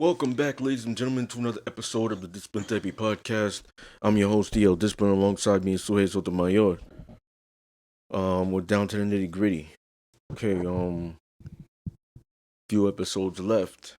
Welcome back, ladies and gentlemen, to another episode of the Discipline Therapy Podcast. I'm your host, D.L. Discipline, alongside me is Suhey Sotomayor. We're down to the nitty gritty. Okay, few episodes left,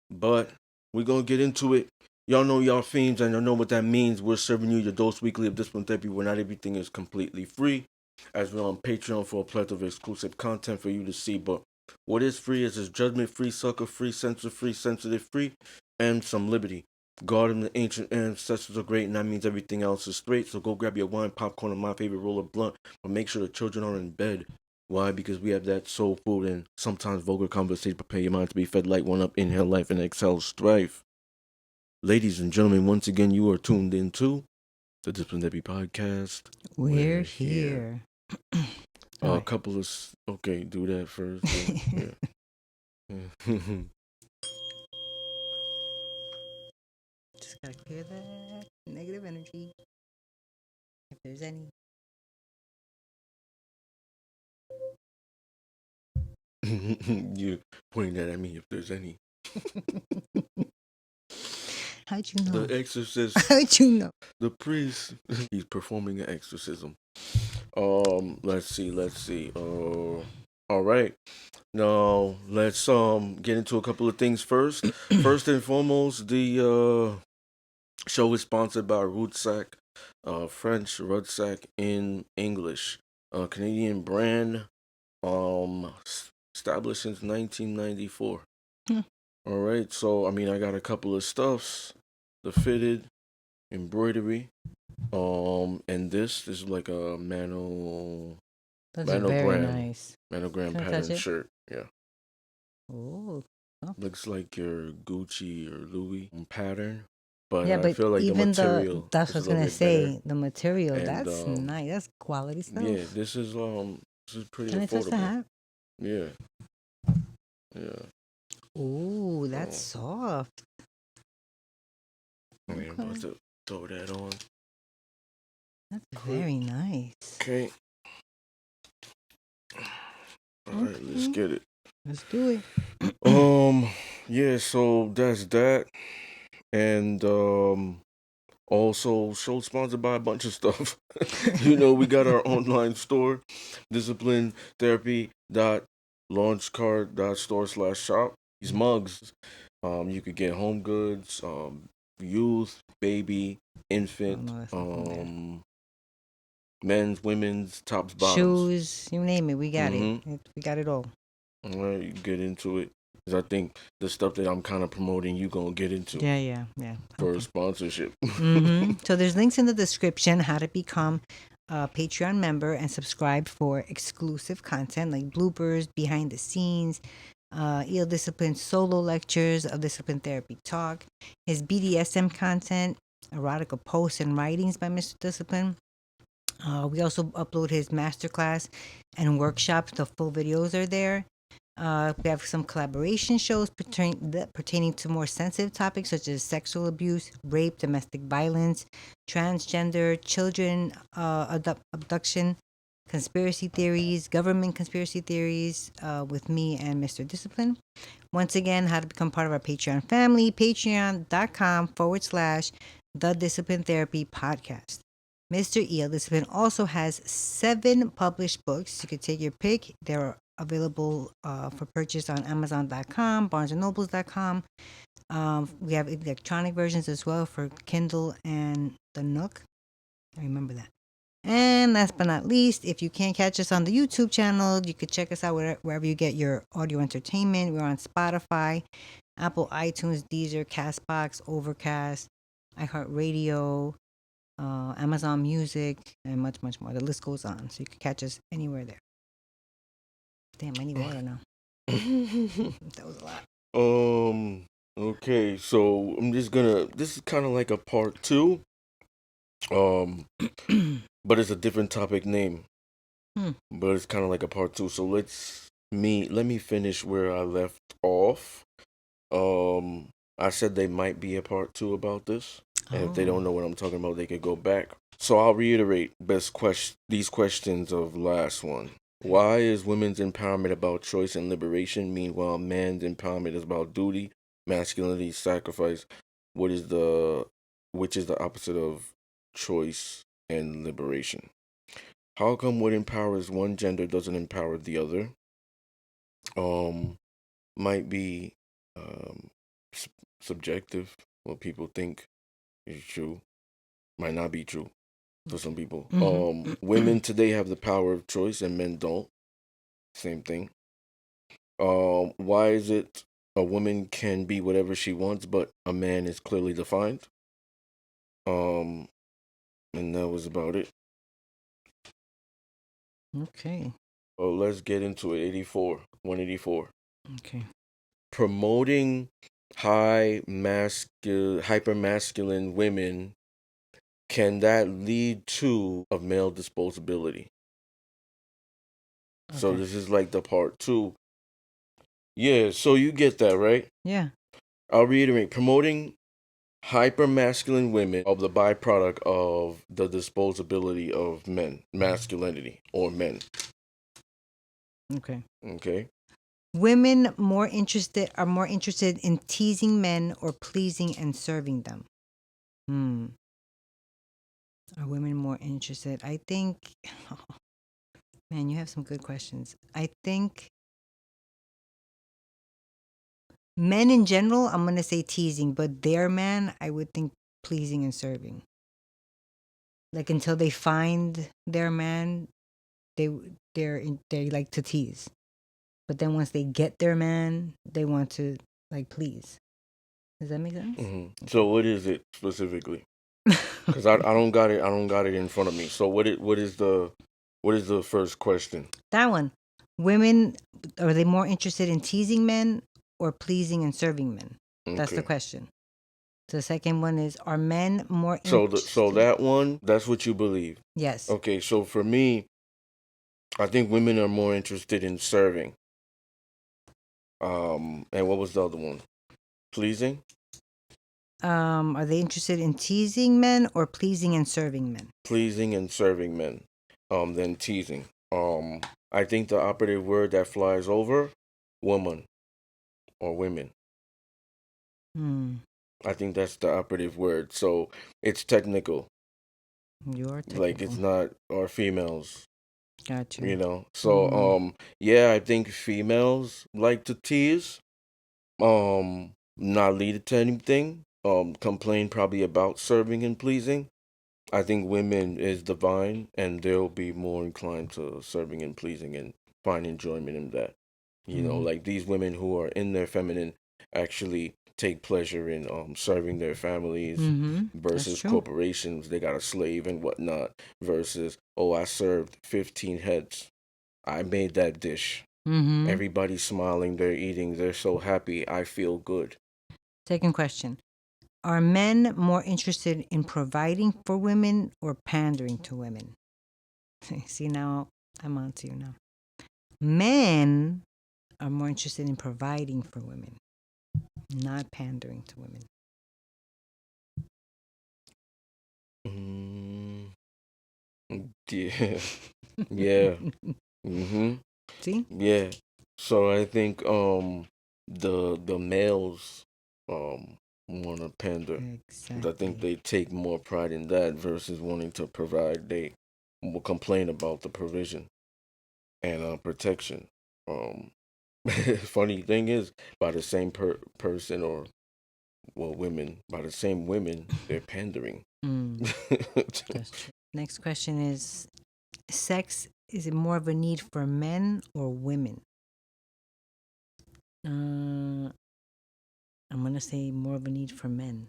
but we're gonna get into it. Y'all know y'all themes, and y'all know what that means. We're serving you your dose weekly of Discipline Therapy, where not everything is completely free, as we're on Patreon for a plethora of exclusive content for you to see. But what is free is judgment-free, sucker-free, censor-free, sensitive-free, and some liberty. God and the ancient ancestors are great, and that means everything else is straight. So go grab your wine, popcorn, and my favorite roll of blunt, but make sure the children are in bed. Why? Because we have that soul food and sometimes vulgar conversation. Prepare your mind to be fed like one up, inhale life, and exhale strife. Ladies and gentlemen, once again, you are tuned into the Discipline Therapy Podcast. We're here. A couple of... Okay, do that first. Yeah. Just gotta clear that negative energy, if there's any. You pointing that at me if there's any. How'd you know? The exorcist. How'd you know? The priest. He's performing an exorcism. Let's see. All right. Now let's get into a couple of things first. First and foremost, the show is sponsored by Rootsack, French Rootsack in English, a Canadian brand, established since 1994. All right, so I mean, I got a couple of stuffs, the fitted, embroidery, and this is like a Those are very manogram, nice. manogram Can I touch pattern it? shirt. Yeah, Oh. looks like your Gucci or Louis pattern, but Yeah, I but feel like the even material that's is what I a was little gonna bit say. better. The material, And, that's nice. That's quality stuff. Yeah, this is pretty Can I touch the affordable. hat? Yeah. Ooh, that's soft. I mean, I'm about to throw that on. That's very nice. Okay. All right, let's get it. Let's do it. Yeah, so that's that. And also show sponsored by a bunch of stuff. We got our online store, disciplinetherapy.launchcard.store/shop. These mugs, you could get home goods, youth, baby, infant, men's, women's, tops, bottoms, shoes, you name it, we got it. We got it all. All right, you get into it. Because I think the stuff that I'm kind of promoting, you going to get into. Yeah. For a sponsorship. So there's links in the description how to become a Patreon member and subscribe for exclusive content like bloopers, behind the scenes, EL Discipline solo lectures of Discipline Therapy Talk, his BDSM content, erotica posts and writings by Mr. Discipline. We also upload his masterclass and workshop. The full videos are there. We have some collaboration shows pertaining to more sensitive topics such as sexual abuse, rape, domestic violence, transgender, children abduction, conspiracy theories, government conspiracy theories with me and Mr. Discipline. Once again, how to become part of our Patreon family, patreon.com/The Discipline Therapy Podcast. Mr. E.L. Discipline also has 7 published books. You could take your pick. They're available for purchase on Amazon.com, BarnesandNobles.com. We have electronic versions as well for Kindle and the Nook. I remember that. And last but not least, if you can't catch us on the YouTube channel, you could check us out wherever you get your audio entertainment. We're on Spotify, Apple, iTunes, Deezer, Castbox, Overcast, iHeartRadio, Amazon Music, and much, much more. The list goes on. So you can catch us anywhere there. Damn, I need water now. That was a lot. Okay, so I'm just gonna... This is kind of like a part 2. But it's a different topic name. But it's kind of like a part 2. So let me finish where I left off. I said they might be a part 2 about this. And if they don't know what I'm talking about, they could go back. So I'll reiterate these questions of last one. Why is women's empowerment about choice and liberation? Meanwhile, men's empowerment is about duty, masculinity, sacrifice. What is which is the opposite of choice and liberation? How come what empowers one gender doesn't empower the other? Um, might be um subjective. What people think is true might not be true for some people. Women today have the power of choice and men don't. Same thing. Why is it a woman can be whatever she wants, but a man is clearly defined? Um, and that was about it. Okay. Oh, let's get into it. 184. Okay. Promoting hypermasculine women, can that lead to a male disposability? So Okay. this is like the part two. Yeah, so you get that, right? Yeah. I'll reiterate. Promoting hypermasculine women are the byproduct of the disposability of men, masculinity, or men. Okay. Okay. Women are more interested in teasing men or pleasing and serving them. Are women more interested? I think, man, you have some good questions. I think men in general, I'm gonna say teasing, but their man, I would think pleasing and serving. Like until they find their man, they like to tease. But then once they get their man, they want to like please. Does that make sense? So what is it specifically? Because I don't got it. I don't got it in front of me. So what is the first question? That one. Women, are they more interested in teasing men or pleasing and serving men? That's the Okay. question. The second one is, are men more So interested? that one, that's what you believe. Yes. Okay. So for me, I think women are more interested in serving. And what was the other one? Pleasing? Are they interested in teasing men or pleasing and serving men? Pleasing and serving men. Than teasing. I think the operative word that flies over, woman or women. I think that's the operative word. So it's technical. You're Like technical. it's not or females. Gotcha. So yeah, I think females like to tease. Not lead it to anything. Complain probably about serving and pleasing. I think women is divine and they'll be more inclined to serving and pleasing and find enjoyment in that. Like these women who are in their feminine actually take pleasure in serving their families That's versus true. corporations. They got a slave and whatnot versus, oh, I served 15 heads. I made that dish. Everybody's smiling, they're eating, they're so happy. I feel good. Second question. Are men more interested in providing for women or pandering to women? See, now I'm on to you now. Men are more interested in providing for women, not pandering to women. Mm, yeah. Yeah. Mm-hmm. See? Yeah. So I think the males wanna pander. I think Exactly. they take more pride in that versus wanting to provide. They will complain about the provision and protection. Um Funny thing is, by the same person or well women, by the same women, they're pandering. That's true. Next question is, is it more of a need for men or women? I'm gonna say more of a need for men.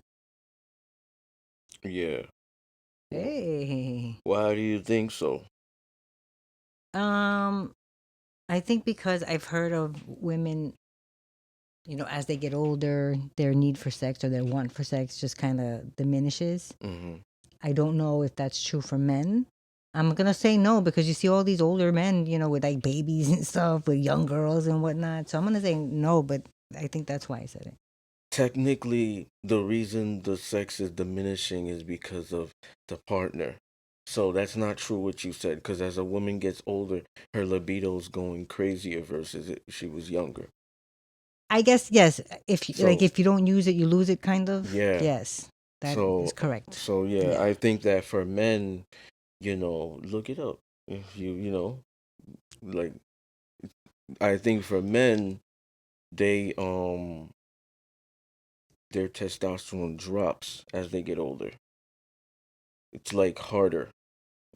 Yeah. Hey. Why do you think so? Um, I think because I've heard of women, as they get older, their need for sex or their want for sex just kind of diminishes. Mm-hmm. I don't know if that's true for men. I'm gonna say no because you see all these older men, with like babies and stuff, with young girls and whatnot. So I'm gonna say no, but I think that's why I said it. Technically, the reason the sex is diminishing is because of the partner. So that's not true what you said, because as a woman gets older, her libido's going crazier versus if she was younger. I guess yes. So If you don't use it, you lose it, kind of. yeah. Yes, that is So correct. so yeah, Yeah. I think that for men, look it up. If like I think for men, they their testosterone drops as they get older. It's like harder.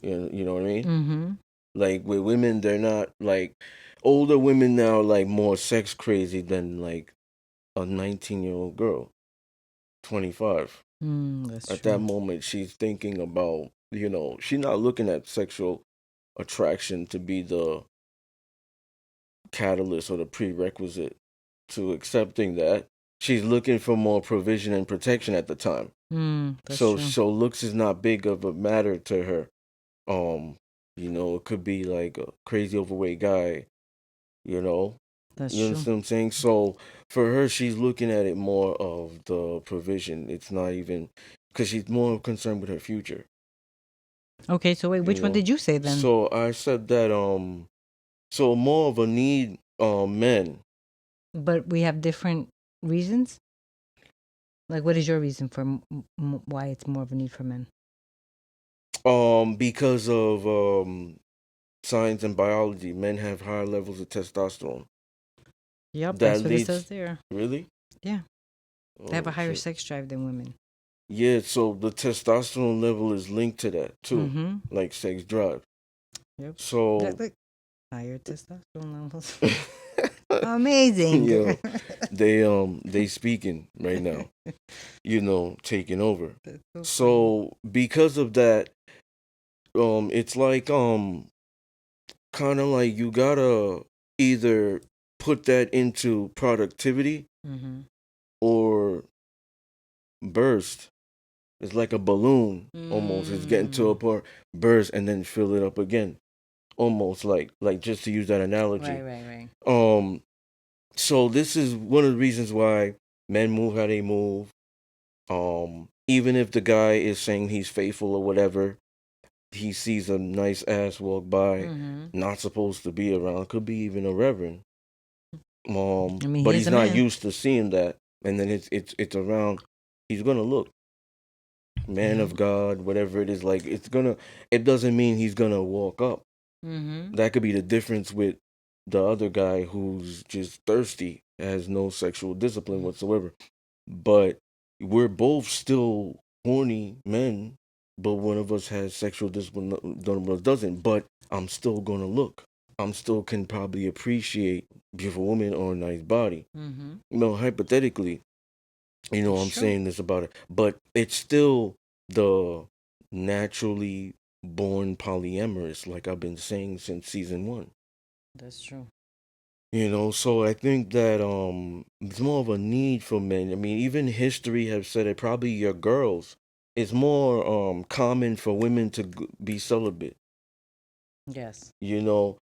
You know what I mean? Mm-hmm. Like with women, they're not like older women now are like more sex crazy than like a 19-year-old girl, 25. That's At that true. moment, she's thinking about, she's not looking at sexual attraction to be the catalyst or the prerequisite to accepting that. She's looking for more provision and protection at the time. That's true. So looks is not big of a matter to her. It could be like a crazy overweight guy, you know. That's You true. understand what I'm saying? So for her, she's looking at it more of the provision. It's not even because she's more concerned with her future. Okay, so wait, You which one know. did you say then? So I said that so more of a need men. But we have different reasons. Like, what is your reason for why it's more of a need for men? Because of science and biology, men have higher levels of testosterone. Yep, That that's what it says leads there. really. Yeah, they have a Oh higher shit. sex drive than women. Yeah, so the testosterone level is linked to that too, Mm-hmm. like sex drive. Yep. So, Like higher testosterone levels. Amazing. yo, they speaking right now, taking over. That's so funny. So because of that, it's like kind of like you gotta either put that into productivity Mm-hmm. or burst. It's like a balloon almost. It's getting to a Mm. point, burst and then fill it up again. Almost like just to use that Right, analogy. right, right. So this is one of the reasons why men move how they move. Even if the guy is saying he's faithful or whatever, he sees a nice ass walk by, Mm-hmm. not supposed to be around, could be even a reverend. I mean, But he is he's a not man. used to seeing that, and then it's around. He's gonna look man Yeah. of God, whatever it is. Like it's gonna. It doesn't mean he's gonna walk up. Mm-hmm. That could be the difference with the other guy who's just thirsty, has no sexual discipline whatsoever. But we're both still horny men, but one of us has sexual discipline, the other one of us doesn't. But I'm still gonna look. I'm still can probably appreciate beautiful woman or a nice body. Mm-hmm. Hypothetically, That's I'm true. saying this about it, but it's still the naturally born polyamorous, like I've been saying since season one. That's true. So I think that it's more of a need for men. I mean, even history have said it. Probably your girls. It's more common for women to be celibate. Yes.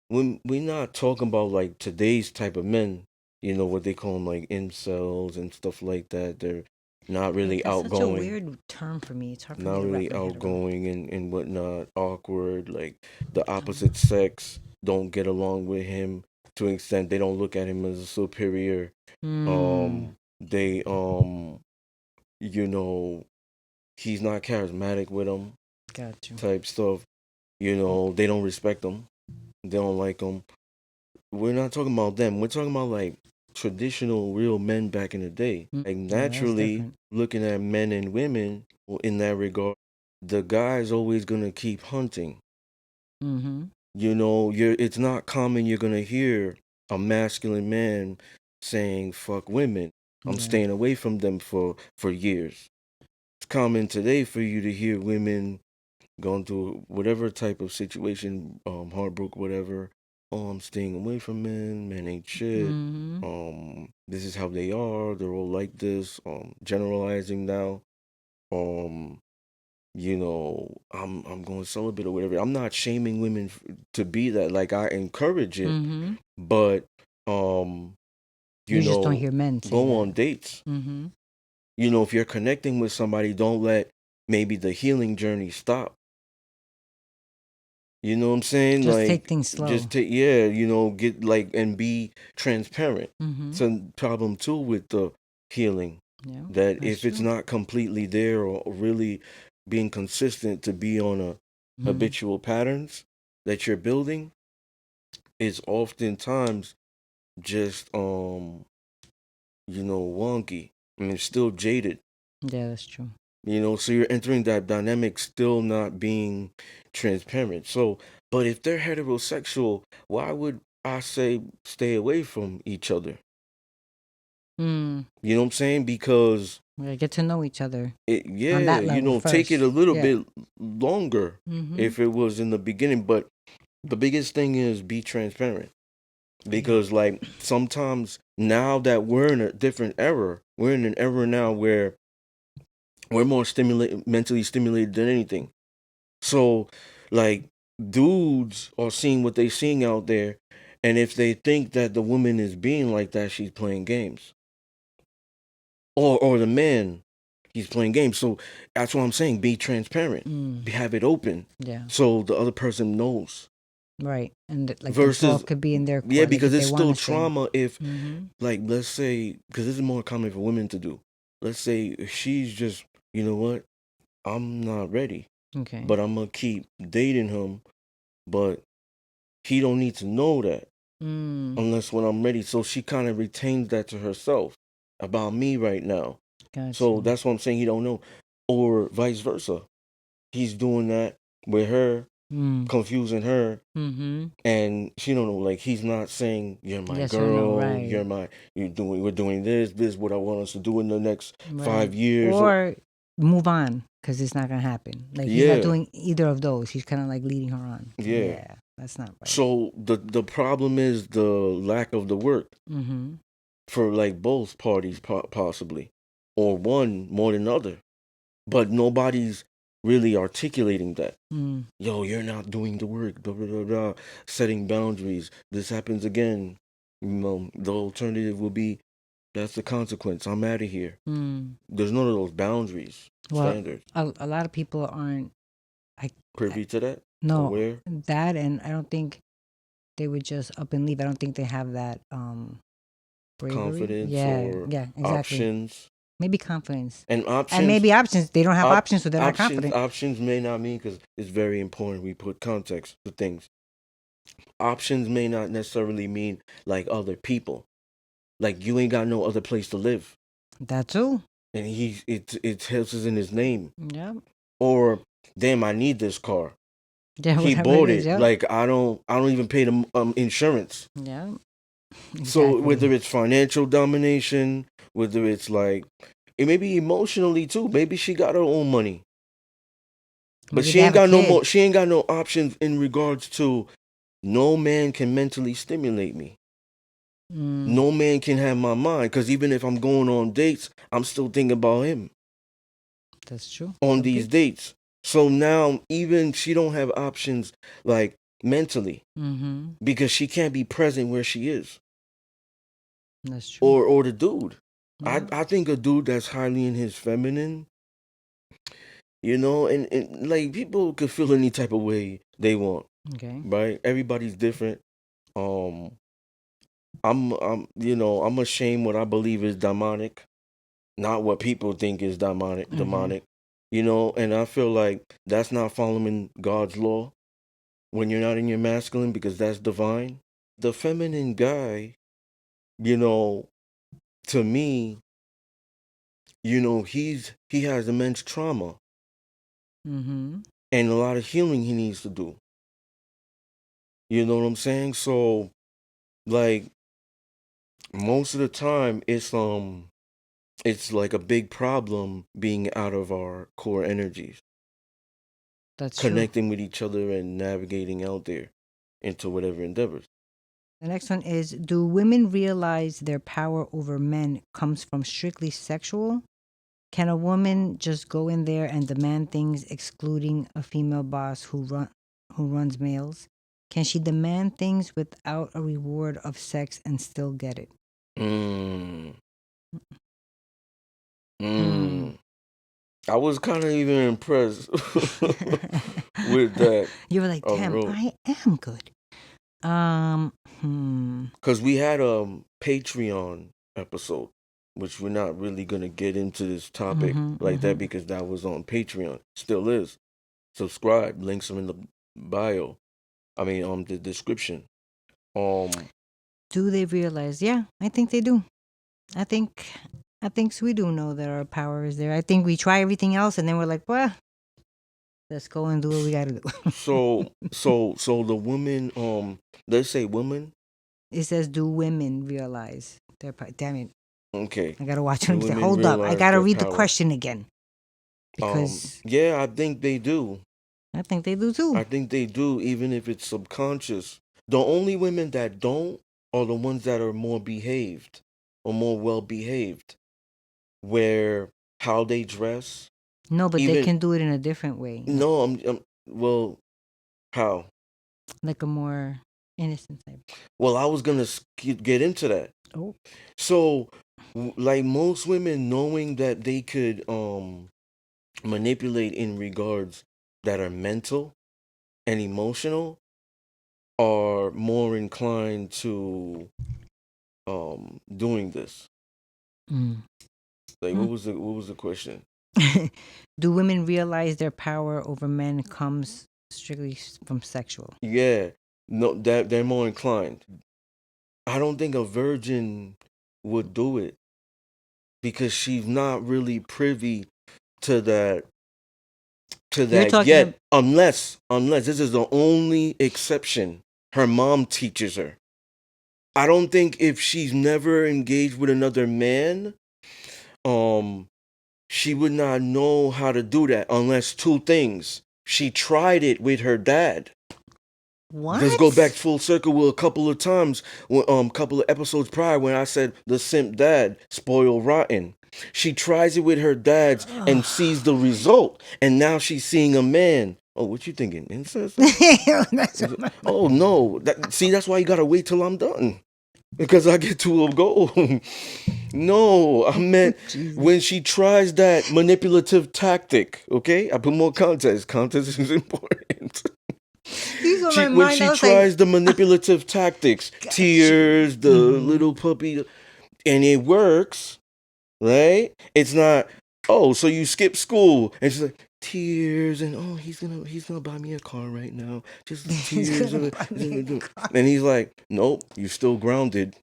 When we're not talking about like today's type of men. What they call them like incels and stuff like that. They're not Yeah, really that's such a outgoing, weird term for me. It's hard for me not to wrap really my head around. outgoing and whatnot, awkward, like the opposite sex don't get along with him to an extent they don't look at him as a superior. Mm. They you know, he's not charismatic with them Got you. type stuff. They don't respect him. They don't like him. We're not talking about them. We're talking about like traditional real men back in the day. Like Yeah, that's naturally different. looking at men and women in that regard, the guy's always gonna keep hunting. Mm-hmm. It's not common you're gonna hear a masculine man saying fuck women. I'm Yeah. staying away from them for years. It's common today for you to hear women going through whatever type of situation, heartbreak, whatever. Oh, I'm staying away from men. Men ain't shit. Mm-hmm. This is how they are. They're all like this. Generalizing now. Um, I'm going celibate or whatever. I'm not shaming women to be that. Like I encourage it, Mm-hmm. but um, you You just don't know, hear men say go that. on dates. Mm-hmm. If you're connecting with somebody, don't let maybe the healing journey stop. You know what I'm saying? Just take Like, things slow. just take, yeah, get like, and be transparent. Mm-hmm. It's a problem too with the healing. Yeah, That that's if it's true. not completely there or really being consistent to be on a habitual patterns that you're building, it's oftentimes just wonky. I mean, still jaded. Yeah, that's true. So you're entering that dynamic still not being transparent. So, but if they're heterosexual, why would I say stay away from each other? Mm. You know what I'm saying? Because We gotta get to know each other yeah, on that level take it first. a little Yeah. bit longer Mm-hmm. if it was in the beginning. But the biggest thing is be transparent. Because like sometimes now that we're in a different era, we're in an era now where we're more mentally stimulated than anything. So, like, dudes are seeing what they seeing out there, and if they think that the woman is being like that, she's playing games, or the man, he's playing games. So that's what I'm saying. Be transparent. Have it open. Yeah. So the other person knows. Right. And like the ball Versus, could be in their court. yeah, like, because if it's they still wanna say. trauma. If Mm-hmm. like, let's say, because this is more common for women to do. Let's say if she's just, you know what, I'm not ready, Okay. but I'm gonna keep dating him, but he don't need to know that unless when I'm ready. So she kind of retains that to herself about me right now. Gotcha. So that's what I'm saying. He don't know, or vice versa. He's doing that with her, confusing her, and she don't know. Like he's not saying you're my Yes or no, girl, right. we're doing this. This is what I want us to do in the next Right. 5 years. Or move on because it's not gonna happen. Like he's Yeah. not doing either of those. He's kind of like leading her on. Yeah. That's not right. So the problem is the lack of the work Mm-hmm. for like both parties possibly, or one more than other, but nobody's really articulating that. Yo, you're not doing the work, blah blah blah blah. Setting boundaries. This happens again. The alternative will be that's the consequence. I'm out of here. There's none of those boundaries, standards. A lot of people aren't Privy to that. no Aware. that, and I don't think they would just up and leave. I don't think they have that bravery. Confidence or exactly. options. Maybe confidence. And options. And maybe options. They don't have options, so they're not confident. Options may not mean, because it's very important we put context to things. Options may not necessarily mean like other people. Like you ain't got no other place to live. That too. And it tells us in his name. Yeah. Or damn, I need this car. Yeah. He Whatever bought it is, it. yeah. Like I don't even pay the insurance. Yeah. Exactly. So whether it's financial domination, whether it's like it may be emotionally too. Maybe she got her own money. But Maybe she they ain't have a got no kid. more. She ain't got no options in regards to no man can mentally stimulate me. No man can have my mind, because even if I'm going on dates, I'm still thinking about him That's true. on these dates. So now even she don't have options like mentally, because she can't be present where she is. That's true. Or the dude. I think a dude that's highly in his feminine, and like people could feel any type of way they want. Okay. Right? Everybody's different. I'm ashamed what I believe is demonic, not what people think is demonic. And I feel like that's not following God's law when you're not in your masculine, because that's divine. The feminine guy, to me, he has immense trauma and a lot of healing he needs to do. You know what I'm saying? So, like, most of the time, it's like a big problem being out of our core energies. That's connecting with each other and navigating out there into whatever endeavors. The next one is, do women realize their power over men comes from strictly sexual? Can a woman just go in there and demand things, excluding a female boss who runs males? Can she demand things without a reward of sex and still get it? I was kind of even impressed with that. You were like, damn, Wrote. I am good. Because we had a Patreon episode, which we're not really gonna get into this topic that because that was on Patreon. Still is. Subscribe. Links are in the bio. I mean, the description. Do they realize? Yeah, I think they do. I think we do know that our power is there. I think we try everything else and then we're like, well, let's go and do what we gotta do. So the women, let's say women. It says, do women realize their power? Damn it. Okay. I gotta watch what I'm saying. Hold up. I gotta read the question again. Because yeah, I think they do. I think they do too. I think they do, even if it's subconscious. The only women that don't are the ones that are more behaved or more well behaved, where how they dress. No, but they can do it in a different way. No, well, how? Like a more innocent type. Well, I was gonna get into that. Oh. So, like most women, knowing that they could manipulate in regards that are mental and emotional, are more inclined to doing this. Like, what was the question? Do women realize their power over men comes strictly from sexual? Yeah, no, that they're more inclined. I don't think a virgin would do it because she's not really privy to that yet, unless this is the only exception. Her mom teaches her. I don't think if she's never engaged with another man, she would not know how to do that unless two things. She tried it with her dad. What? Let's go back full circle with a couple of times, couple of episodes prior when I said the simp dad, spoiled rotten. She tries it with her dads and sees the result, and now she's seeing a man. Oh, what you thinking? Incest? Oh no! That's why you gotta wait till I'm done, because I get to a goal. No, I meant when she tries that manipulative tactic. Okay, I put more context. Context is important. When she tries the manipulative tactics, tears, the little puppy, and it works, right? It's not, oh, so you skip school, and she's like, tears, and oh, he's gonna buy me a car right now, just tears, and he's like, nope, you're still grounded.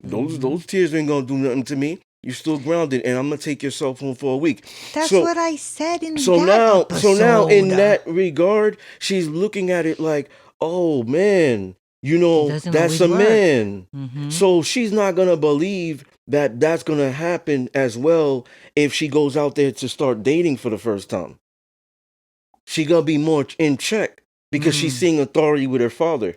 Those tears ain't gonna do nothing to me. You're still grounded, and I'm gonna take your cell phone for a week. That's what I said in so that now, episode. So now, in that regard, she's looking at it like, oh man, that's a man. So she's not gonna believe that that's gonna happen as well if she goes out there to start dating for the first time. She gonna be more in check because she's seeing authority with her father.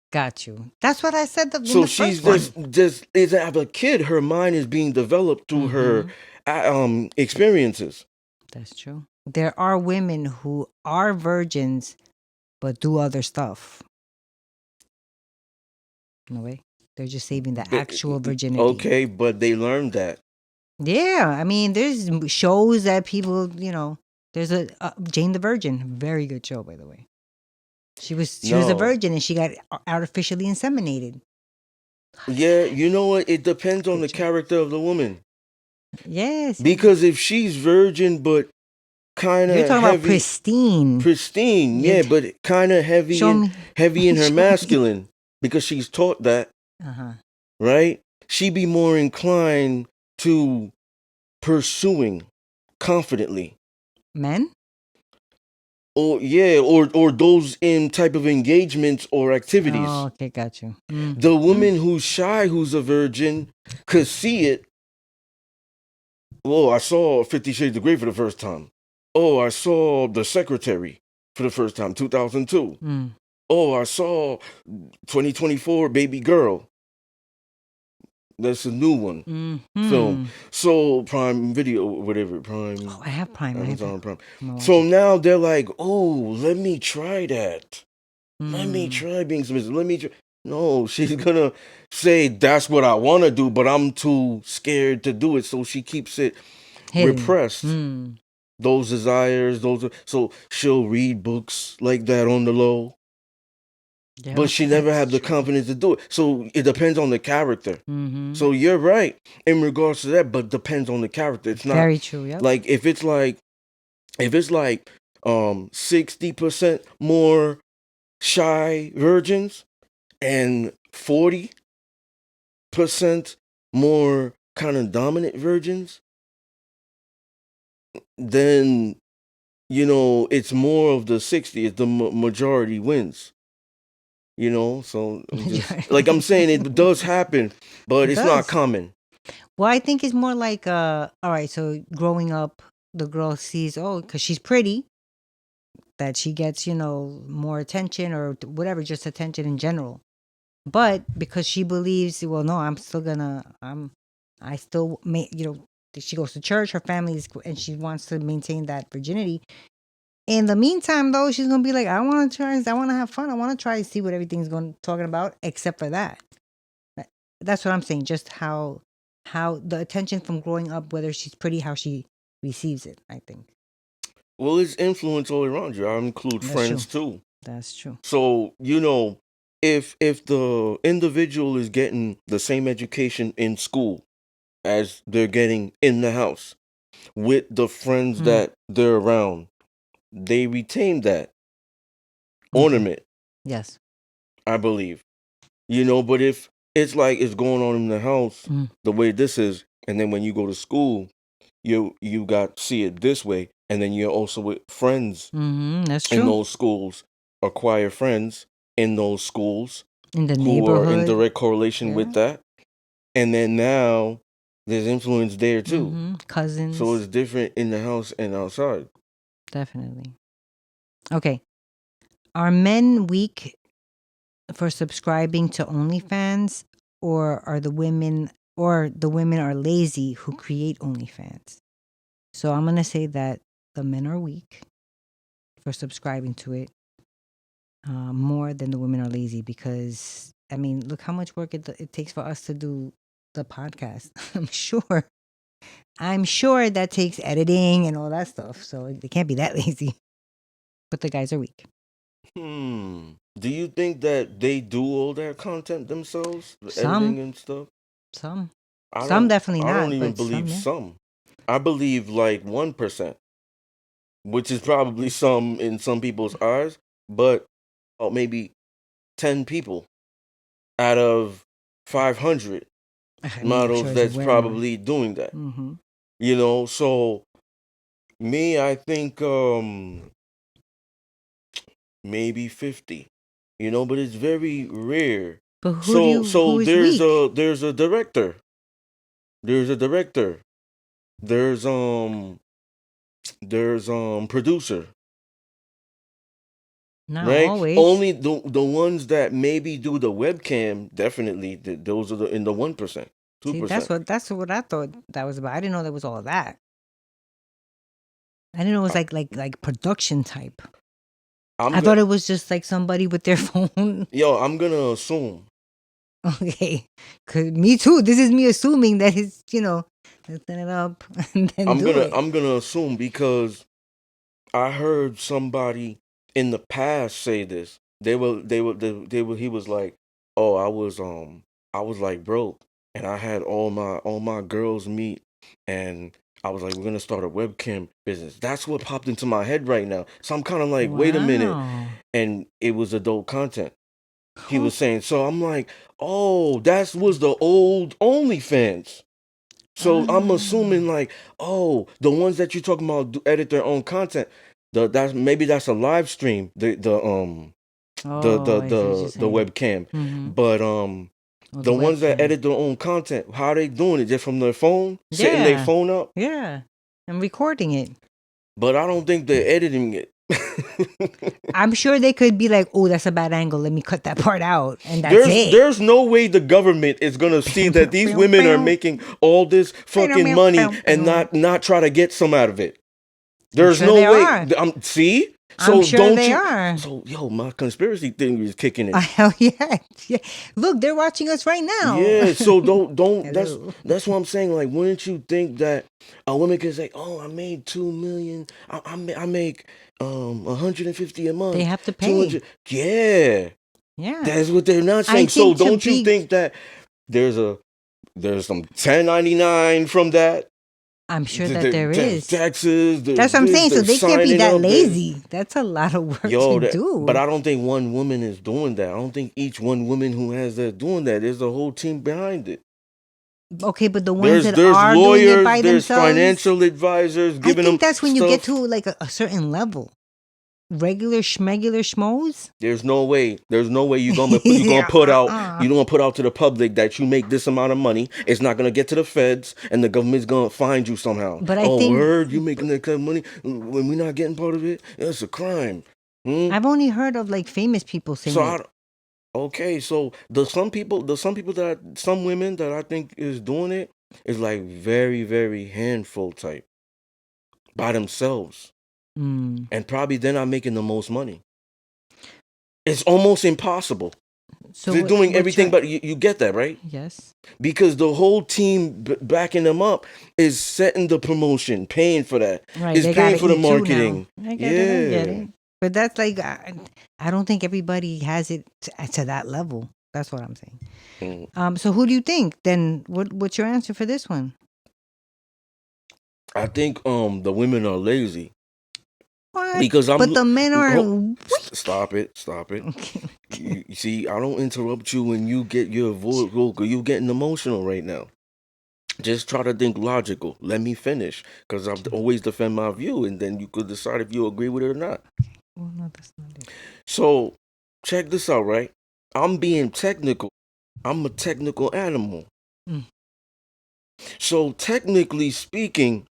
Got you. That's what I said. So she's just as a kid, her mind is being developed through her experiences. That's true. There are women who are virgins but do other stuff. No way. They're just saving the actual virginity. Okay, but they learned that. Yeah, I mean, there's shows that people, there's a Jane the Virgin, very good show, by the way. She was a virgin and she got artificially inseminated. Yeah, you know what? It depends on the character of the woman. Yes. Because if she's virgin but kind of You're talking about pristine. Pristine, yeah, but kind of heavy in her masculine because she's taught that. Right? She'd be more inclined to pursuing confidently. Men? Or those in type of engagements or activities. Oh, okay, got you. The woman who's shy, who's a virgin, could see it. Oh, I saw 50 Shades of Grey for the first time. Oh, I saw The Secretary for the first time, 2002. Oh, I saw 2024 Baby Girl. That's a new one. Film. So Prime Video, whatever. Prime. Oh, I have Prime. Amazon Prime. So now they're like, oh, let me try that. Let me try being submissive. Let me try. No, she's gonna say that's what I want to do, but I'm too scared to do it, so she keeps it repressed. those desires, so she'll read books like that on the low, Yeah, but she never that's have the true. confidence to do it. So it depends on the character. Mm-hmm. So you're right in regards to that, but depends on the character. It's not Very true. Yep. like if it's like 60% more shy virgins and 40% more kind of dominant virgins, then it's more of the 60. It's the majority wins. So like I'm saying, it does happen, but It it's not does. common. Well, I think it's more like all right, so growing up, the girl sees, oh, because she's pretty, that she gets, more attention or whatever, just attention in general. But because she believes, well, no, I still may, she goes to church, her family is, and she wants to maintain that virginity. In the meantime, though, she's gonna be like, I want to have fun, I want to try to see what everything's talking about, except for that. That's what I'm saying. Just how the attention from growing up, whether she's pretty, how she receives it. I think Well, it's influence all around you. I include that's friends true. too. That's true. So if the individual is getting the same education in school as they're getting in the house with the friends that they're around, they retain that ornament, Yes. I believe. But if it's like it's going on in the house the way this is, and then when you go to school, you got see it this way, and then you're also with friends That's in true. those schools, acquire friends in those schools In the who are in neighborhood. direct correlation with that, and then now there's influence there too. Cousins. So it's different in the house and outside. Definitely. Okay. Are men weak for subscribing to OnlyFans, or are the women are lazy who create OnlyFans? So I'm gonna say that the men are weak for subscribing to it more than the women are lazy, because I mean, look how much work it takes for us to do the podcast. I'm sure that takes editing and all that stuff. So they can't be that lazy. But the guys are weak. Do you think that they do all that content themselves, the Some. editing and stuff? Some I definitely I don't not, even but believe some, yeah. some. I believe like 1%, which is probably some in some people's eyes, but maybe 10 people out of 500 I mean, I'm models sure it's that's way more. probably doing that. Mm-hmm. So me, I think maybe 50. But it's very rare. But who is there's weak? there's a director. There's a director. There's producer. Not Right? always. Only the ones that maybe do the webcam, definitely those are in the 1%, 2%. See, that's what I thought that was about. I didn't know there was all that. I didn't know it was like production type. I thought it was just like somebody with their phone. Yo, I'm gonna assume. Okay, cause me too. This is me assuming that it's lifting it up and then I'm gonna assume because I heard somebody in the past say this. He was like, "Oh, I was like broke and I had all my girls meet and I was like, we're going to start a webcam business." That's what popped into my head right now. So I'm kind of like, wait a minute. And it was adult content. He was saying, so I'm like, "Oh, that was the old OnlyFans." So I'm assuming like, oh, the ones that you're talking about edit their own content. That's a live stream. The webcam, but the ones that edit their own content, how they doing it? Just from their phone, setting their phone up. Yeah, and recording it. But I don't think they're editing it. I'm sure they could be like, "Oh, that's a bad angle. Let me cut that part out." And that's it. There's no way the government is gonna see that these women are making all this fucking money and not try to get some out of it. There's no way. See, I'm So sure don't they you? are. So yo, my conspiracy theory is kicking in. Hell yeah. Yeah. Look, they're watching us right now. Yeah, so don't Hello. that's what I'm saying. Like, wouldn't you think that a woman could say, "Oh, I made 2 million. I make 150 a They month, have to pay. 200." Yeah, Yeah. that's what they're not I saying. So think to don't you be, think that there's some 1099 from that? I'm sure that there There's is. taxes. That's what I'm saying. So There's they can't be signing that up. lazy. That's a lot of work Yo, to but do. I don't think one woman is doing that. I don't think each one woman who has that doing that. There's a whole team behind it. Okay, but the ones that There's are doing it by lawyers, there's themselves, financial advisors I giving them think that's when you get stuff. to like a certain level. Regular schmegular schmoes. There's no way. There's no way Yeah, you're gonna put out to the public that you make this amount of money. It's not gonna get to the feds, and the government's gonna find you somehow. But I Oh, think word, you making that kind of money when we're not getting part of it? It's a crime. I've only heard of like famous people saying So it. okay, so some women that I think is doing it is like very, very handful type by themselves. Mm. And probably they're not making the most money. It's almost impossible. So They're doing everything, but you get that, right? Yes. Because the whole team backing them up is setting the promotion, paying for that, Right. is They paying gotta for the eat too now. marketing. I get it. But that's like I don't think everybody has it to that level. That's what I'm saying. Mm. So who do you think? Then what's your answer for this one? I think the women are lazy What? because But the men are weak. Stop it. Okay. You see, I don't interrupt you when you get your vocal. You getting emotional right now. Just try to think logical. Let me finish, because I always defend my view, and then you could decide if you agree with it or not. Well, no, that's not it. So, check this out, right? I'm being technical. I'm a technical animal. Mm. So, technically speaking,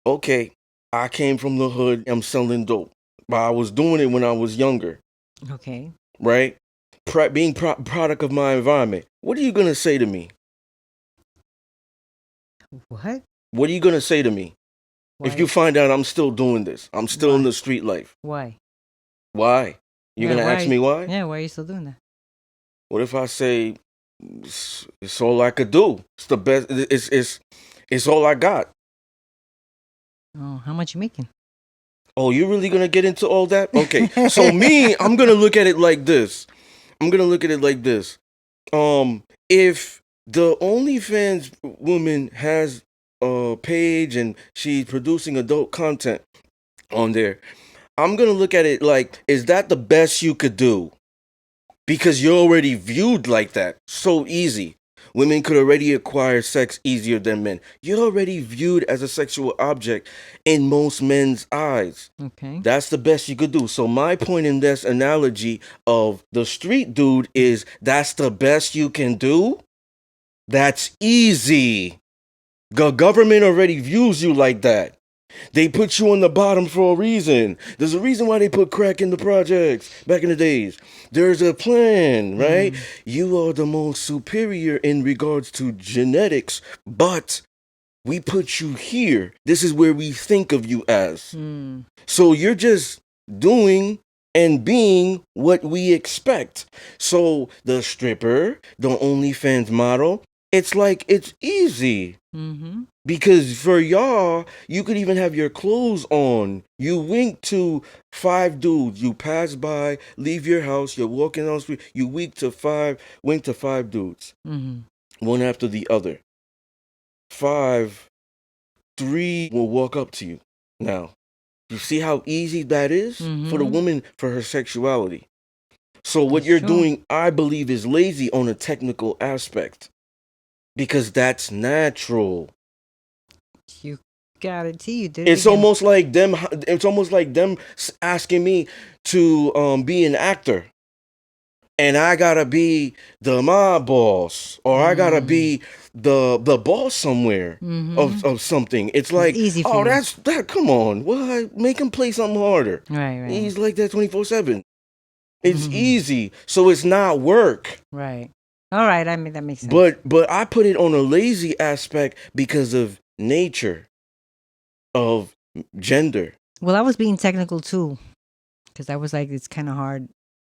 okay, I came from the hood. I'm selling dope, but I was doing it when I was younger. Okay. Right? Being product of my environment. What are you gonna say to me? What? What are you gonna say to me Why? if you find out I'm still doing this? I'm still in Why? the street life. Why? Why? You're gonna ask me why? Yeah, why are you still doing that? What if I say it's all I could do? It's the best. It's all I got. Oh, how much you making? Oh, you really gonna get into all that? Okay. So me, I'm gonna look at it like this. If the OnlyFans woman has a page and she's producing adult content on there, I'm gonna look at it like, is that the best you could do? Because you're already viewed like that. So easy. Women could already acquire sex easier than men. You're already viewed as a sexual object in most men's eyes. Okay. That's the best you could do. So my point in this analogy of the street dude is that's the best you can do. That's easy. The government already views you like that. They put you on the bottom for a reason. There's a reason why they put crack in the projects back in the days. There's a plan, right? You are the most superior in regards to genetics, but we put you here. This is where we think of you as. So you're just doing and being what we expect. So the stripper, the OnlyFans model, it's like it's easy. Because for y'all, you could even have your clothes on. You wink to 5 dudes. You pass by, leave your house, you're walking down the street. You wink to 5 dudes. One after the other. 3 will walk up to you. Now, you see how easy that is for the woman for her sexuality. So what you're doing, I believe, is lazy on a technical aspect. Because that's natural. You got it. See, you did. It's almost like them. It's almost like them asking me to be an actor, and I gotta be the mob boss, or I gotta be the boss somewhere of something. It's like, easy for oh, you. that's that. Come on, what? Make him play something harder. Right. He's like that 24/7. It's easy, so it's not work. Right. All right. I mean, that makes sense. But I put it on a lazy aspect because of nature. Of gender. Well, I was being technical too, because I was like, it's kind of hard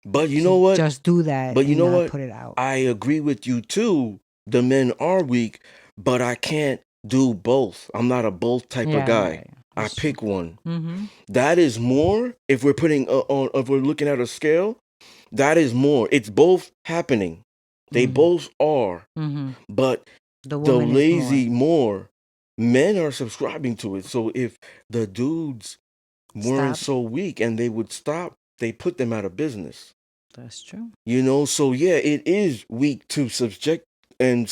But you to know what? just do that But you and know not what? put it out. I agree with you too. The men are weak, but I can't do both. I'm not a both type of Yeah, guy. right. I That's true. pick one. Mm-hmm. That is more. If we're putting on, if we're looking at a scale, that is more. It's both happening. They Mm-hmm. both are, Mm-hmm. but The the woman is lazy more. more. Men are subscribing to it. So if the dudes weren't Stop. so weak and they would stop, they put them out of business. That's true. You know, so yeah, it is weak to subject and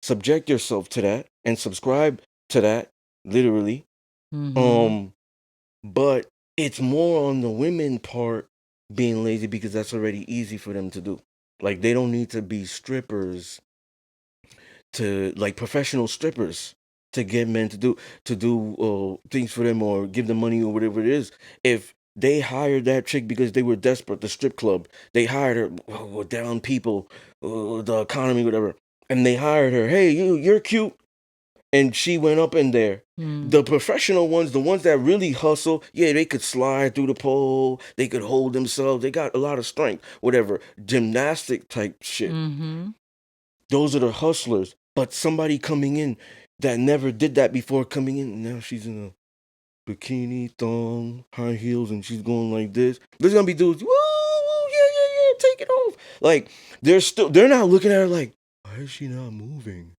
subject yourself to that and subscribe to that, literally. Mm-hmm. Um, but it's more on the women part being lazy because that's already easy for them to do. Like they don't need to be strippers to like professional strippers to get men to do things for them or give them money or whatever it is. If they hired that chick because they were desperate, the strip club, they hired her, down people, the economy, whatever, and they hired her. Hey, you're cute, and she went up in there. Mm. The professional ones, the ones that really hustle, yeah, they could slide through the pole, they could hold themselves, they got a lot of strength, whatever, gymnastic type shit. Mm-hmm. Those are the hustlers. But somebody coming in that never did that before coming in, and now she's in a bikini, thong, high heels, and she's going like this. There's gonna be dudes, woo, woo, yeah, yeah, yeah, take it off. Like they're not looking at her like, why is she not moving?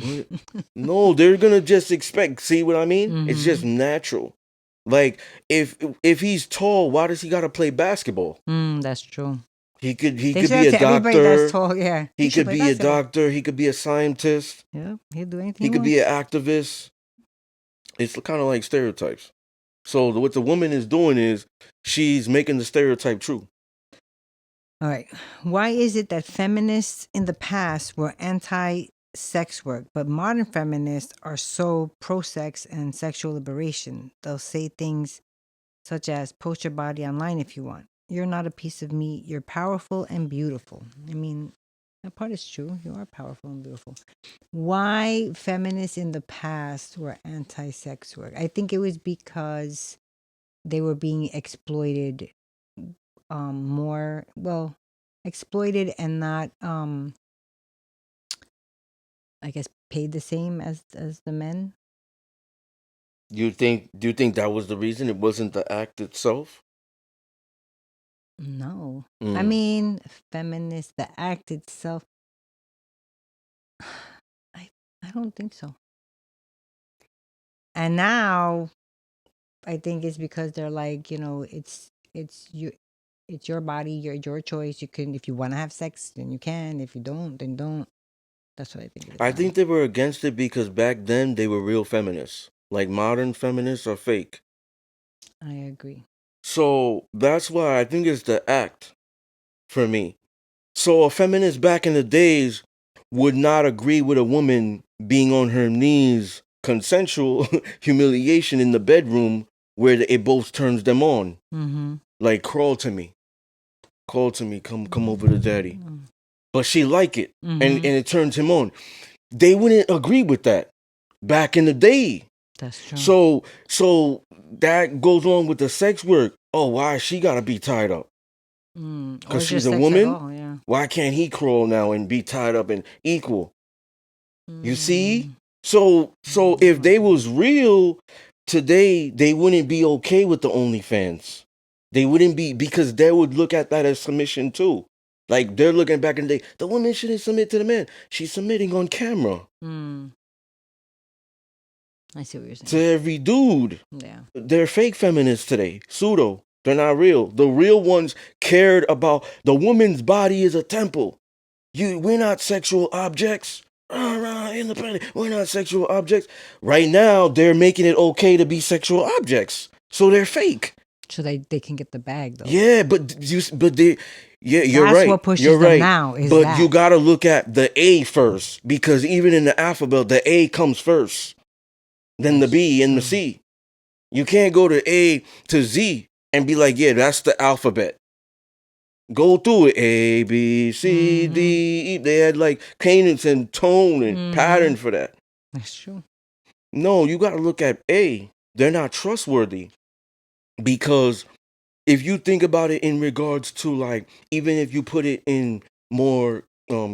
What? No, they're gonna just expect. See what I mean? Mm-hmm. It's just natural. Like if he's tall, why does he gotta play basketball? That's true. He could They could should be have a to everybody that's doctor. tall. Yeah, He should could play be a basketball. doctor. He could be a scientist. Yeah, he'll do anything He he could be wants. an activist. It's kind of like stereotypes. So what the woman is doing is she's making the stereotype true. All right. Why is it that feminists in the past were anti-sex work, but modern feminists are so pro-sex and sexual liberation? They'll say things such as, post your body online if you want. You're not a piece of meat. You're powerful and beautiful. I mean, that part is true. You are powerful and beautiful. Why feminists in the past were anti-sex work? I think it was because they were being exploited more, well, exploited and not I guess paid the same as the men. Do you think that was the reason? It wasn't the act itself? No. I Mm. mean, feminist, the act itself, I don't think so. And now I think it's because they're like, it's your body, your choice. You can, if you want to have sex, then you can. If you don't, then don't. That's what I think it is I now. think they were against it because back then they were real feminists. Like modern feminists are fake. I agree. So that's why I think it's the act for me. So a feminist back in the days would not agree with a woman being on her knees, consensual humiliation in the bedroom where it both turns them on. Mm-hmm. Like crawl to me, come over to daddy. Mm-hmm. But she like it, Mm-hmm. and it turns him on. They wouldn't agree with that back in the day. That's true. So that goes on with the sex work. Oh, why she gotta be tied up? Because she's a woman. Yeah. Why can't he crawl now and be tied up and equal? You see? So if they was real today, they wouldn't be okay with the OnlyFans. They wouldn't be, because they would look at that as submission too. Like they're looking back in the day, the woman shouldn't submit to the man. She's submitting on camera I see what you're saying. to every dude. Yeah. They're fake feminists today. Pseudo. They're not real. The real ones cared about the woman's body is a temple. We're not sexual objects. Independent. We're not sexual objects. Right now, they're making it okay to be sexual objects. So they're fake. So they can get the bag though. Yeah, you're That's right. what pushes you're them right. now, is but that. you gotta look at the A first, because even in the alphabet, the A comes first, then the B and the C. You can't go to A to Z and be like, yeah, that's the alphabet. Go through it. A, B, C, D, E. They had like cadence and tone and pattern for that. That's true. No, you got to look at A. they're not trustworthy. Because if you think about it in regards to, like, even if you put it in more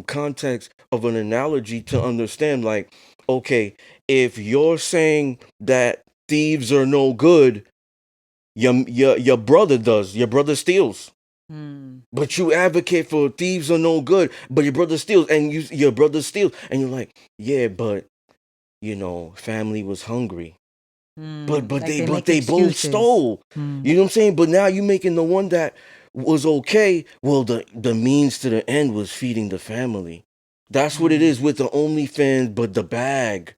context of an analogy to understand, like, okay, if you're saying that thieves are no good, your brother does, your brother steals. But you advocate for thieves are no good, but your brother steals, and your brother steals, and you're like, yeah, but family was hungry. But Like they but make they both excuses. stole. You know what I'm saying? But now you making the one that was okay. Well, the means to the end was feeding the family. That's what it is with the OnlyFans. But the bag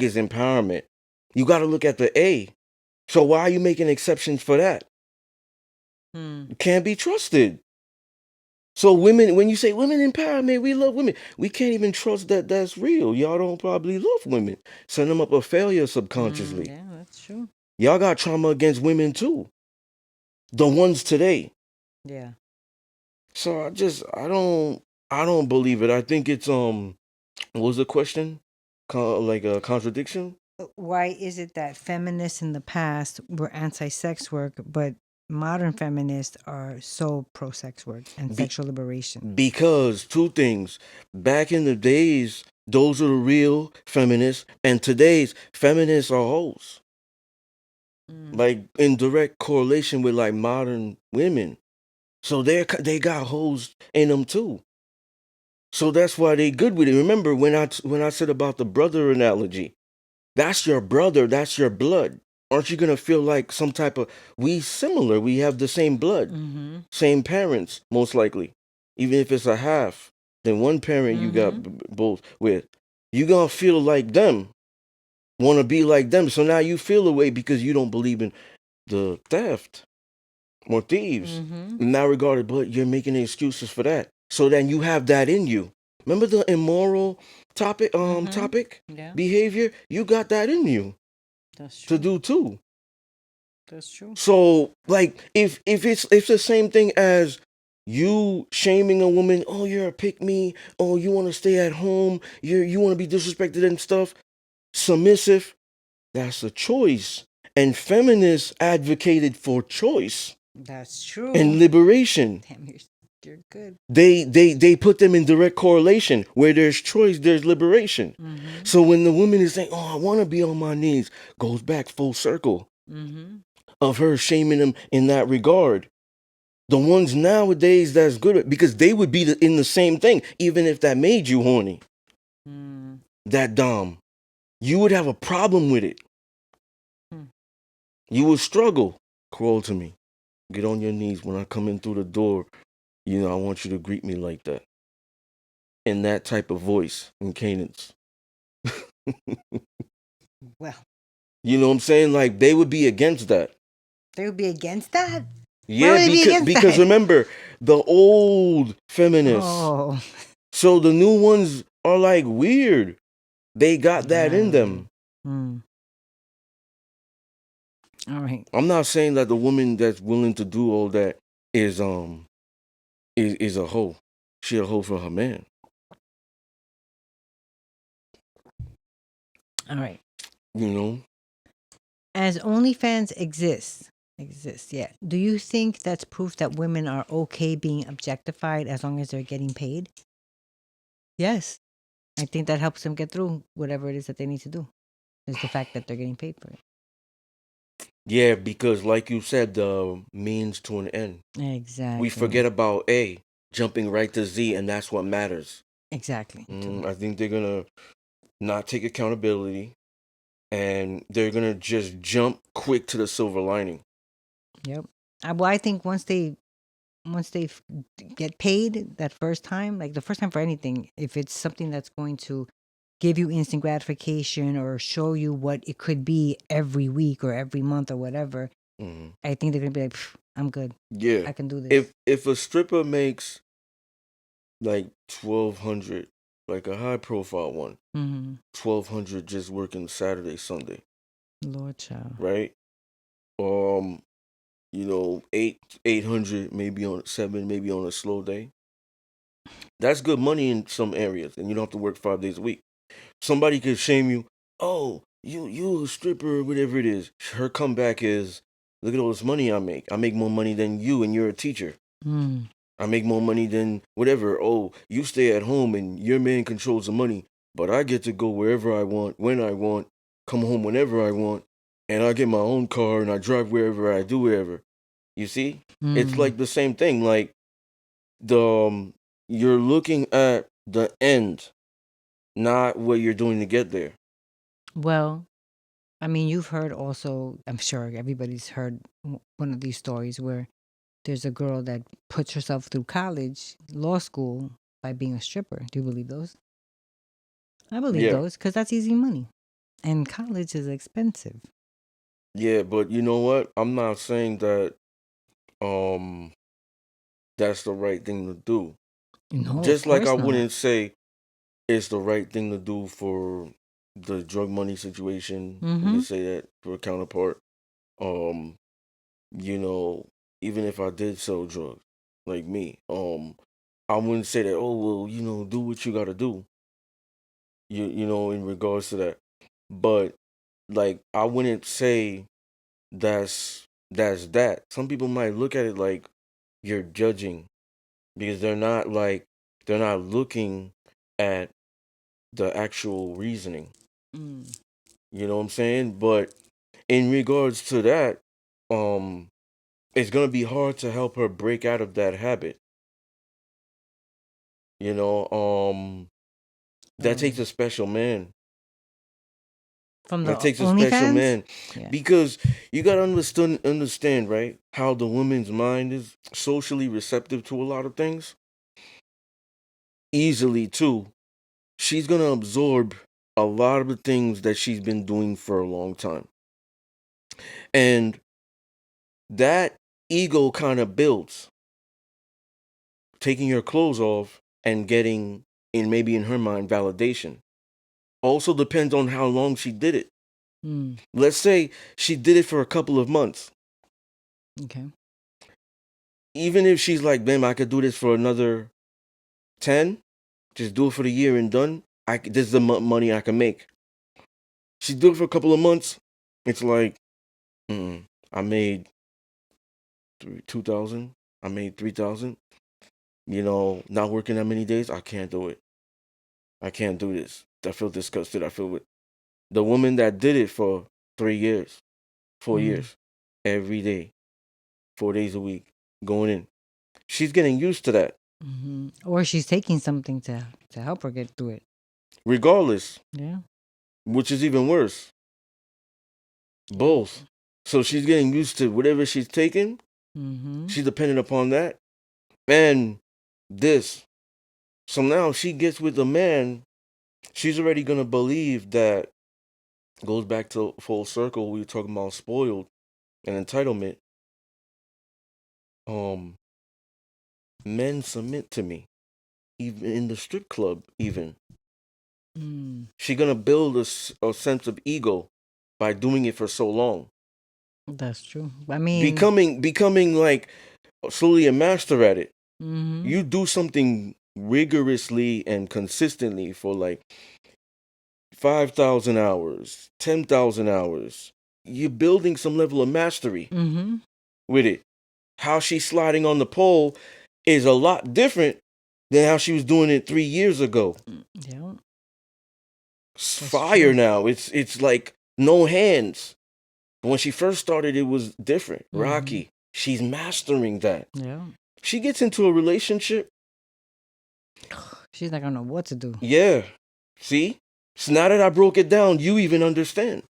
is empowerment. You got to look at the A. So why are you making exceptions for that? You can't be trusted. So women, when you say women empowerment, we love women. We can't even trust that that's real. Y'all don't probably love women. Send them up a failure subconsciously. Yeah, that's true. Y'all got trauma against women too. The ones today. Yeah. So I don't believe it. I think it's what was the question? Like a contradiction? Why is it that feminists in the past were anti-sex work, but modern feminists are so pro-sex work and sexual liberation? Because two things. Back in the days, those are the real feminists, and today's feminists are hoes. Like in direct correlation with like modern women. So they got hoes in them too. So that's why they good with it. Remember when I said about the brother analogy, that's your brother, that's your blood. Aren't you gonna feel like some type of we similar? We have the same blood, same parents, most likely. Even if it's a half, then one parent you got both with, you gonna feel like them, want to be like them. So now you feel away because you don't believe in the theft or thieves in that regard, but you're making excuses for that. So then you have that in you. Remember the immoral topic Yeah, behavior? You got that in you that's to true. do too. That's true. So like if it's the same thing as you shaming a woman, oh you're a pick me, oh you want to stay at home, you want to be disrespected and stuff, submissive, that's a choice. And feminists advocated for choice That's true. and liberation. Damn, you're good. They put them in direct correlation. Where there's choice, there's liberation. So when the woman is saying, oh, I want to be on my knees, goes back full circle of her shaming them in that regard. The ones nowadays that's good, because they would be in the same thing, even if that made you horny, that dom, you would have a problem with it. You would struggle. Crawl to me. Get on your knees when I come in through the door. I want you to greet me like that. In that type of voice and cadence. Well, You know what I'm saying? Like they would be against that. they would be against that? Why Yeah, would they be against because that? remember, the old feminists. Oh, So the new ones are like weird. They got that in them. All right. I'm not saying that the woman that's willing to do all that is is a hoe. She a hoe for her man. All right. You know? As OnlyFans exists, yeah. Do you think that's proof that women are okay being objectified as long as they're getting paid? Yes. I think that helps them get through whatever it is that they need to do. Is the fact that they're getting paid for it. Yeah, because like you said, the means to an end. Exactly. We forget about A, jumping right to Z, and that's what matters. Exactly. I think they're gonna not take accountability, and they're gonna just jump quick to the silver lining. Yep. Well, I think once they get paid that first time, like the first time for anything, if it's something that's going to give you instant gratification or show you what it could be every week or every month or whatever, I think they're gonna be like, I'm good. Yeah, I can do this. If a stripper makes like 1,200, like a high profile one, 1,200 just working Saturday, Sunday, Lord child. right? 800 maybe on 7, maybe on a slow day. That's good money in some areas, and you don't have to work 5 days a week. Somebody could shame you. Oh, you a stripper, whatever it is. Her comeback is, look at all this money I make. I make more money than you, and you're a teacher. Mm. I make more money than whatever. Oh, you stay at home and your man controls the money, but I get to go wherever I want, when I want, come home whenever I want, and I get my own car and I drive wherever I do wherever. You see? It's Mm. like the same thing. Like the you're looking at the end, not what you're doing to get there. Well, I mean, you've heard also, I'm sure everybody's heard one of these stories where there's a girl that puts herself through college, law school, by being a stripper. Do you believe those? I believe Yeah. those because that's easy money. And college is expensive. Yeah, but you know what? I'm not saying that um that's the right thing to do. No, of Just like I course not. wouldn't say it's the right thing to do for the drug money situation. We Mm-hmm. can say that for a counterpart. Um, you know, even if I did sell drugs, like me, I wouldn't say that, oh well, do what you gotta do. In regards to that. But like I wouldn't say that's that. Some people might look at it like you're judging because they're not looking at the actual reasoning. Mm. You know what I'm saying? But in regards to that, um, it's gonna be hard to help her break out of that habit. You know, that takes Oh, a special man. from That the takes a special OnlyFans? man Yeah. because you gotta understand, right? How the woman's mind is socially receptive to a lot of things easily too. She's gonna absorb a lot of the things that she's been doing for a long time, and that ego kind of builds. Taking your clothes off and getting, in maybe in her mind, validation. Also depends on how long she did it. Mm. Let's say she did it for a couple of months. Okay. Even if she's like, "Bam, I could do this for another 10, just do it for the year and done. This is the money I can make." She do it for a couple of months. It's like, I made 2,000. I made 3,000. Not working that many days. I can't do it. I can't do this. I feel disgusted. I feel it. The woman that did it for 3 years, 4 years, Mm. every day, 4 days a week, going in. She's getting used to that. Mm-hmm. Or she's taking something to help her get through it. Regardless, Yeah. which is even worse. Both. So she's getting used to whatever she's taking. Mm-hmm. She's dependent upon that. And this. So now she gets with a man. She's already gonna believe that, goes back to full circle. We were talking about spoiled and entitlement. Um, Men submit to me, even in the strip club. Even Mm. she gonna build a sense of ego by doing it for so long, That's true. I mean, becoming like slowly a master at it. mm-hmm. You do something rigorously and consistently for like 5,000 hours, 10,000 hours. You're building some level of mastery Mm-hmm. with it. How she's sliding on the pole is a lot different than how she was doing it 3 years ago. Yeah. It's That's fire true. now. It's like no hands. When she first started, it was different. Mm-hmm. Rocky. She's mastering that. Yeah. She gets into a relationship. She's not gonna know what to do. Yeah. See? So now that I broke it down, you even understand.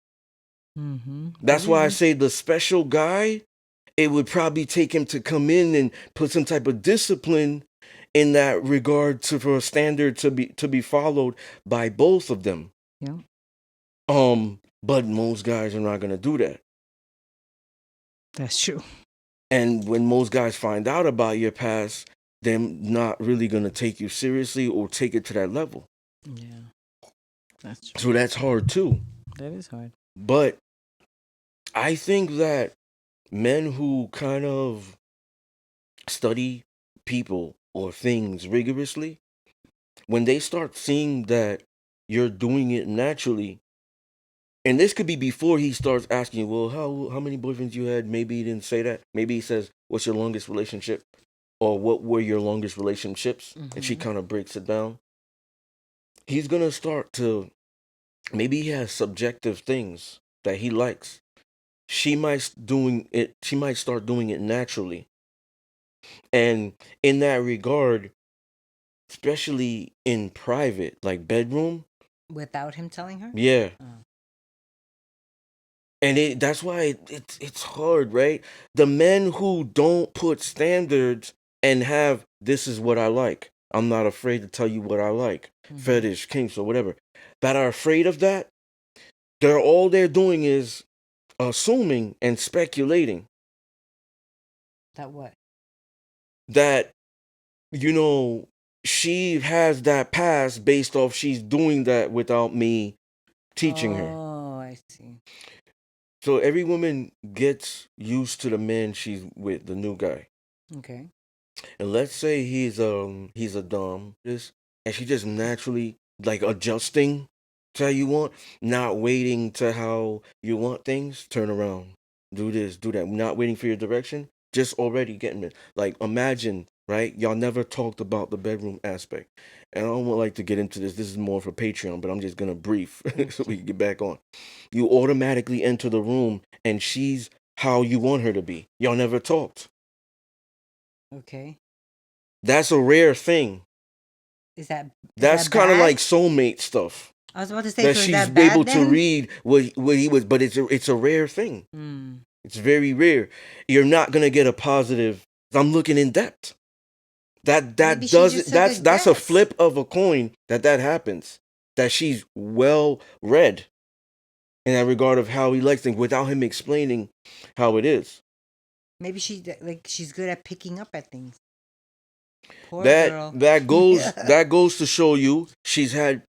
Mm-hmm. That's why I say the special guy, it would probably take him to come in and put some type of discipline in that regard for a standard to be followed by both of them. Yeah. But most guys are not gonna do that. That's true. And when most guys find out about your past, they're not really gonna take you seriously or take it to that level. Yeah. That's true. So that's hard too. That is hard. But I think that men who kind of study people or things rigorously, when they start seeing that you're doing it naturally, And this could be before he starts asking you, well, how many boyfriends you had? Maybe he didn't say that. Maybe he says, what's your longest relationship? Or what were your longest relationships? And she kind of breaks it down. He's gonna start to, maybe he has subjective things that he likes. She might start doing it naturally. And in that regard, especially in private, like bedroom, Without him telling her? yeah. Oh. And that's why it's hard, right? The men who don't put standards and have, this is what I like. I'm not afraid to tell you what I like. Fetish, kinks, or whatever. That are afraid of that, all they're doing is assuming and speculating. That what? That, she has that past based off she's doing that without me teaching her. Oh, I see. So every woman gets used to the man she's with, the new guy. Okay. And let's say he's a dom, and she just naturally like adjusting to how you want, not waiting to how you want things. Turn around, do this, do that. Not waiting for your direction, just already getting it. Like imagine, right? Y'all never talked about the bedroom aspect, and I don't want like to get into this. This is more for Patreon, but I'm just gonna brief so we can get back on. You automatically enter the room, and she's how you want her to be. Y'all never talked. Okay. That's a rare thing. That's kind of like soulmate stuff. I was about to say, that so she's that bad, able then? to read what he was, but it's a rare thing. It's very rare. You're not gonna get a positive. I'm looking in depth. That does that's a flip of a coin that happens. That she's well read in that regard of how he likes things without him explaining how it is. Maybe she's good at picking up at things. Poor that girl. that goes that goes to show you she's had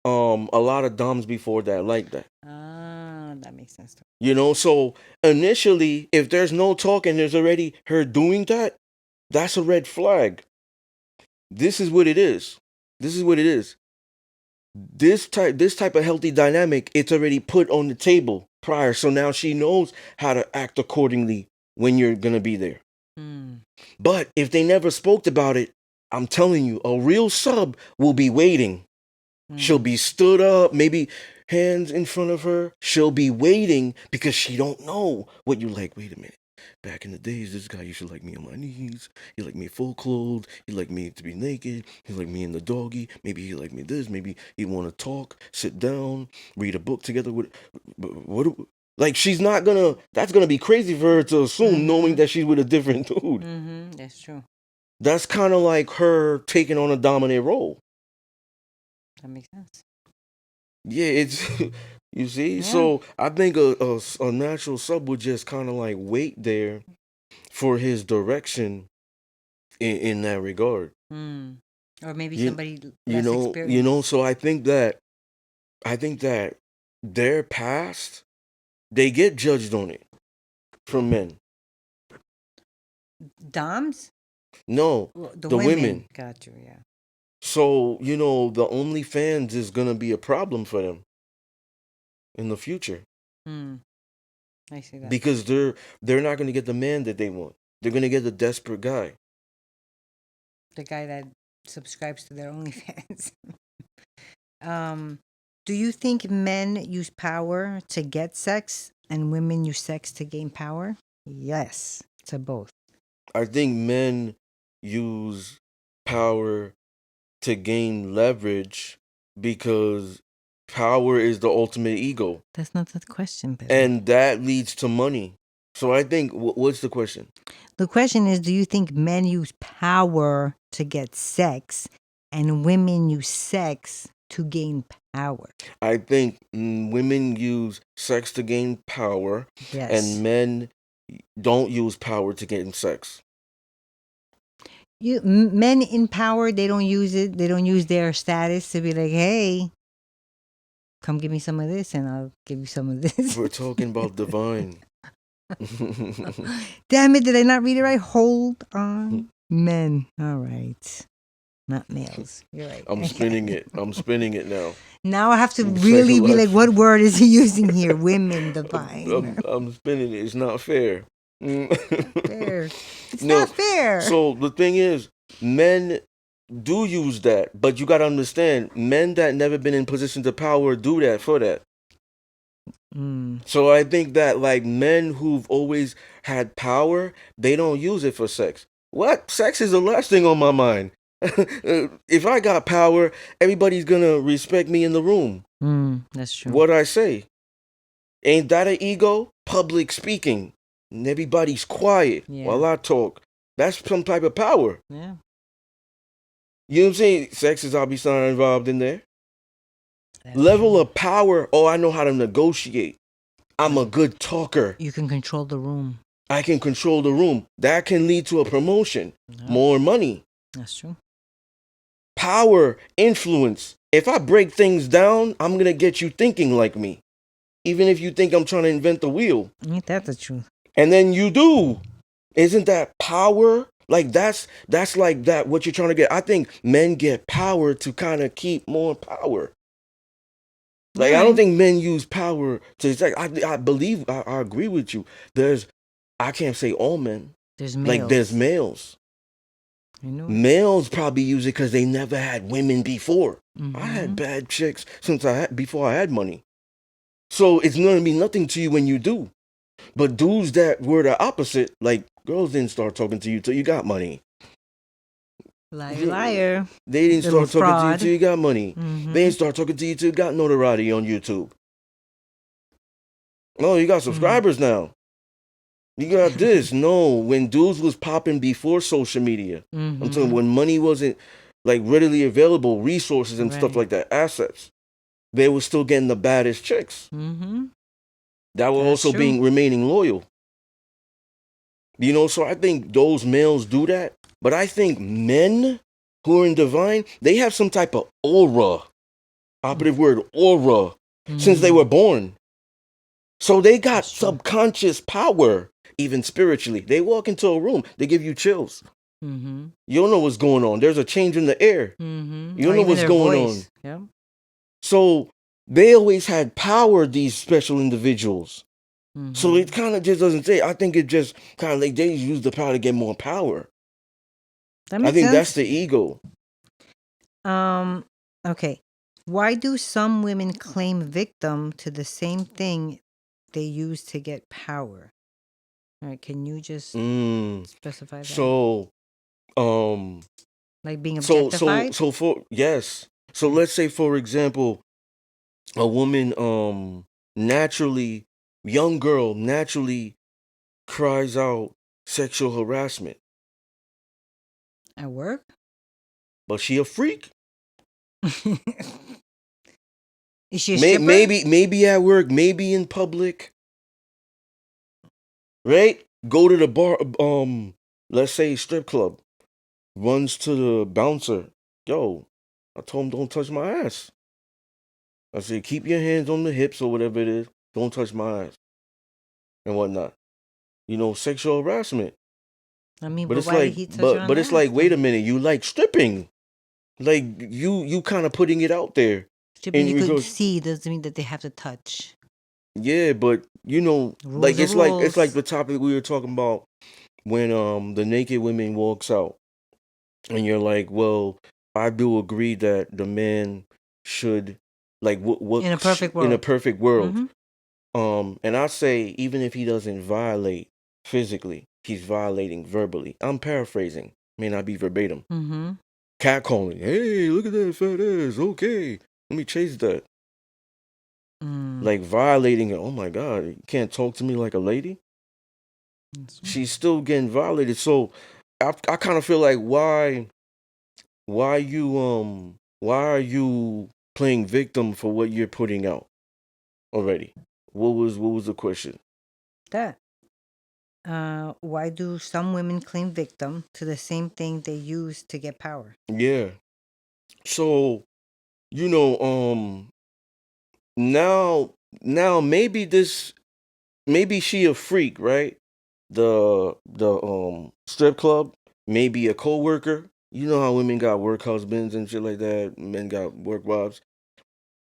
a lot of doms before that like that. Ah, that makes sense. So initially, if there's no talk and there's already her doing that, that's a red flag. This is what it is. This is what it is. This type of healthy dynamic, it's already put on the table prior. So now she knows how to act accordingly when you're gonna be there. But if they never spoke about it, I'm telling you, a real sub will be waiting. She'll be stood up, maybe hands in front of her. She'll be waiting because she don't know what you like. Wait a minute. Back in the days, this guy used to like me on my knees. He liked me full clothed. He liked me to be naked. He liked me in the doggy. Maybe he liked me this. Maybe he want to talk, sit down, read a book together. Like she's not gonna. That's gonna be crazy for her to assume, knowing that she's with a different dude. That's true. That's kind of like her taking on a dominant role. That makes sense. Yeah, it's you see. Yeah. So I think a natural sub would just kind of like wait there for his direction in that regard. Or maybe somebody less experienced. So I think that their past, they get judged on it from men. Doms? No, the women. Got you. Yeah. So the OnlyFans is gonna be a problem for them in the future. I see that. Because they're not gonna get the man that they want. They're gonna get the desperate guy. The guy that subscribes to their OnlyFans. Do you think men use power to get sex and women use sex to gain power? Yes, to both. I think men use power to gain leverage because power is the ultimate ego. That's not the question, Pedro. And that leads to money. So I think, what's the question? The question is, do you think men use power to get sex and women use sex to gain power? I think women use sex to gain power. Yes. And men don't use power to gain sex. Men in power, they don't use it. They don't use their status to be like, hey, come give me some of this and I'll give you some of this. We're talking about divine. Damn it, did I not read it right? Hold on. Men. All right. not males. You're right. I'm spinning it. I'm spinning it now. Now I have to Sex really be like, life. what word is he using here? Women divine. I'm spinning it. It's not fair. Fair. It's No. not fair. So the thing is, men do use that, but you gotta understand, men that never been in positions of power do that for that. So I think that like men who've always had power, they don't use it for sex. What? Sex is the last thing on my mind. If I got power, everybody's gonna respect me in the room. That's true. What I say. Ain't that an ego? Public speaking. And everybody's quiet while I talk. That's some type of power. Yeah. You know what I'm saying? Sex is obviously not involved in there. Level of power. Oh, I know how to negotiate. I'm a good talker. You can control the room. I can control the room. That can lead to a promotion. More money. That's true. Power, influence. If I break things down, I'm going to get you thinking like me. Even if you think I'm trying to invent the wheel. Ain't that the truth? And then you do. Isn't that power? Like that's like that what you're trying to get. I think men get power to kind of keep more power. Like I don't think men use power to. It's like I believe I agree with you. I can't say all men. There's males. Like there's males. I know. Males probably use it because they never had women before. I had bad chicks before I had money. So it's gonna be nothing to you when you do. But dudes that were the opposite, like girls didn't start talking to you till you got money. Liar, liar. They didn't start talking fraud. to you till you got money. They didn't start talking to you till you got notoriety on YouTube. No, you got subscribers now. You got this. No, when dudes was popping before social media. I'm talking when money wasn't like readily available, resources and stuff like that, assets. They were still getting the baddest chicks. That were also remaining loyal. You know, so I think those males do that. But I think men who are in divine, they have some type of aura. Operative word, aura. Since they were born. So they got subconscious power, even spiritually. They walk into a room, they give you chills. You don't know what's going on. There's a change in the air. You don't know what's going on. Yeah. So they always had power, these special individuals. So it kind of just doesn't say. I think it just kind of like they use the power to get more power. I think that's the ego. Okay. Why do some women claim victim to the same thing they use to get power? All right, can you just specify that? So, like being objectified? So let's say, for example, a woman young girl naturally cries out sexual harassment. At work? But she a freak. Is she a stripper? Maybe at work, maybe in public. Right? Go to the bar, let's say strip club. Runs to the bouncer. Yo, I told him don't touch my ass. I said, keep your hands on the hips or whatever it is. Don't touch my ass. And whatnot. You know, sexual harassment. I mean, but it's why like, did he touch her on but it's the like, ass, wait then? a minute, you like stripping. Like you kind of putting it out there. Stripping you could see doesn't mean that they have to touch. Yeah, but you know, Rules like are it's rules. like the topic we were talking about when the naked woman walks out. And you're like, well, I do agree that the man should like what In a perfect world. In a perfect world. And I say even if he doesn't violate physically, he's violating verbally. I'm paraphrasing, may not be verbatim. Catcalling. Hey, look at that fat ass. Okay, let me chase that. Like violating it. Oh my God, you can't talk to me like a lady. She's still getting violated. So I kind of feel like why are you playing victim for what you're putting out already? What was the question? That. Why do some women claim victim to the same thing they use to get power? Yeah. So, you know, now maybe she a freak, right? The strip club, maybe a coworker, You know how women got work husbands and shit like that. Men got work wives.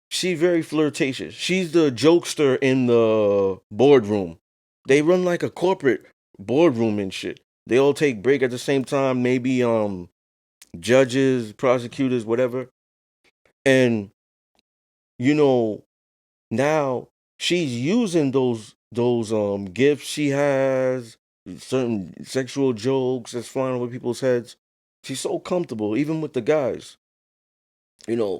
She's very flirtatious. She's the jokester in the boardroom. They run like a corporate boardroom and shit. They all take break at the same time. Maybe judges, prosecutors, whatever. And you know now she's using those gifts she has, certain sexual jokes that's flying over people's heads. She's so comfortable, even with the guys.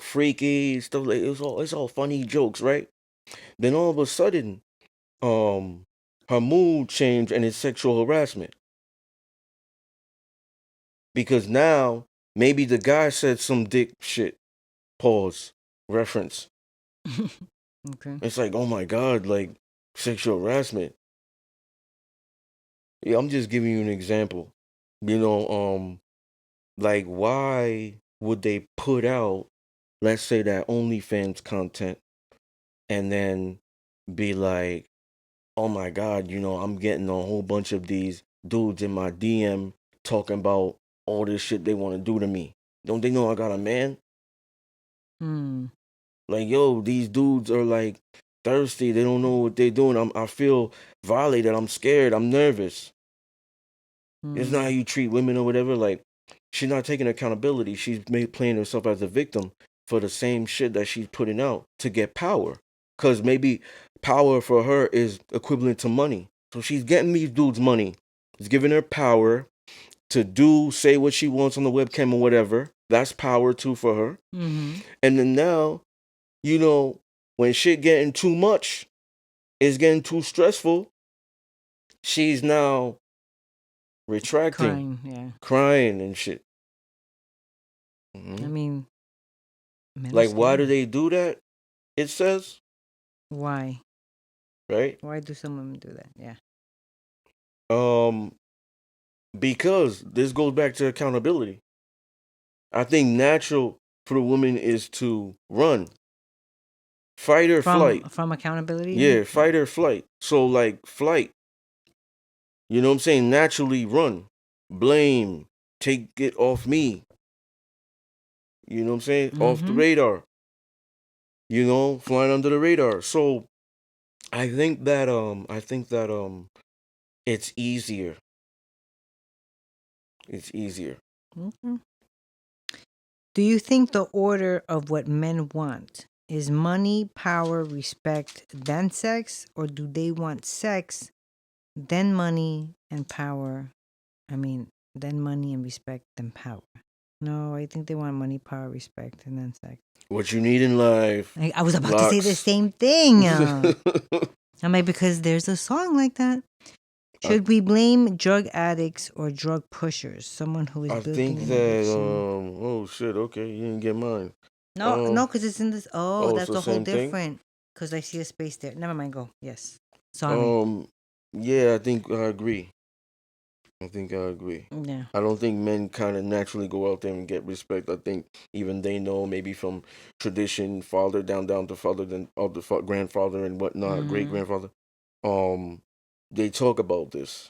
Freaky stuff like it's all funny jokes, right? Then all of a sudden, um, her mood changed and it's sexual harassment because now maybe the guy said some dick shit. Pause. Reference. Okay. It's like, oh my god, like sexual harassment. Yeah, I'm just giving you an example. You know, like why would they put out, let's say that OnlyFans content, and then be like, oh my god, I'm getting a whole bunch of these dudes in my DM talking about all this shit they want to do to me. Don't they know I got a man? Hmm. Like, yo, these dudes are like thirsty. They don't know what they're doing. I feel violated. I'm scared. I'm nervous. It's not how you treat women or whatever. Like, she's not taking accountability. She's playing herself as a victim for the same shit that she's putting out to get power. Because maybe power for her is equivalent to money. So she's getting these dudes money. It's giving her power to say what she wants on the webcam or whatever. That's power too for her. Mm-hmm. And then now, when shit getting too much, it's getting too stressful, she's now retracting, Crying, yeah. crying and shit. I Mm-hmm. mean, men are Like, why do scary. they do that? It says, Why? right? Why do some women do that? Yeah. Um, because this goes back to accountability. I think natural for the woman is to run, fight or From flight. from accountability, you mean? Yeah, fight or flight. So like flight, you know what I'm saying? Naturally run, blame, take it off me. You know what I'm saying? Off the Mm-hmm. radar. Flying under the radar. So I think that it's easier. It's easier. Mm-hmm. Do you think the order of what men want is money, power, respect, then sex, or do they want sex, then money and power? I mean, then money and respect, then power. No, I think they want money, power, respect, and then sex. What you need in life, I was about to say the locks. same thing. I'm like, because there's a song like that. I Should we blame drug addicts or drug pushers? Someone who is I building think an that addiction. oh shit, okay, you didn't get mine. No, Um no, because it's in this. Oh, oh, it's that's the a whole same thing. different. Because I see a space there. Never mind. Go. Yes. Sorry. Um yeah, I think I agree. I think I agree. Yeah. I don't think men kind of naturally go out there and get respect. I think even they know maybe from tradition, father down to father, then of the grandfather and whatnot, great Mm-hmm. grandfather. Um, they talk about this,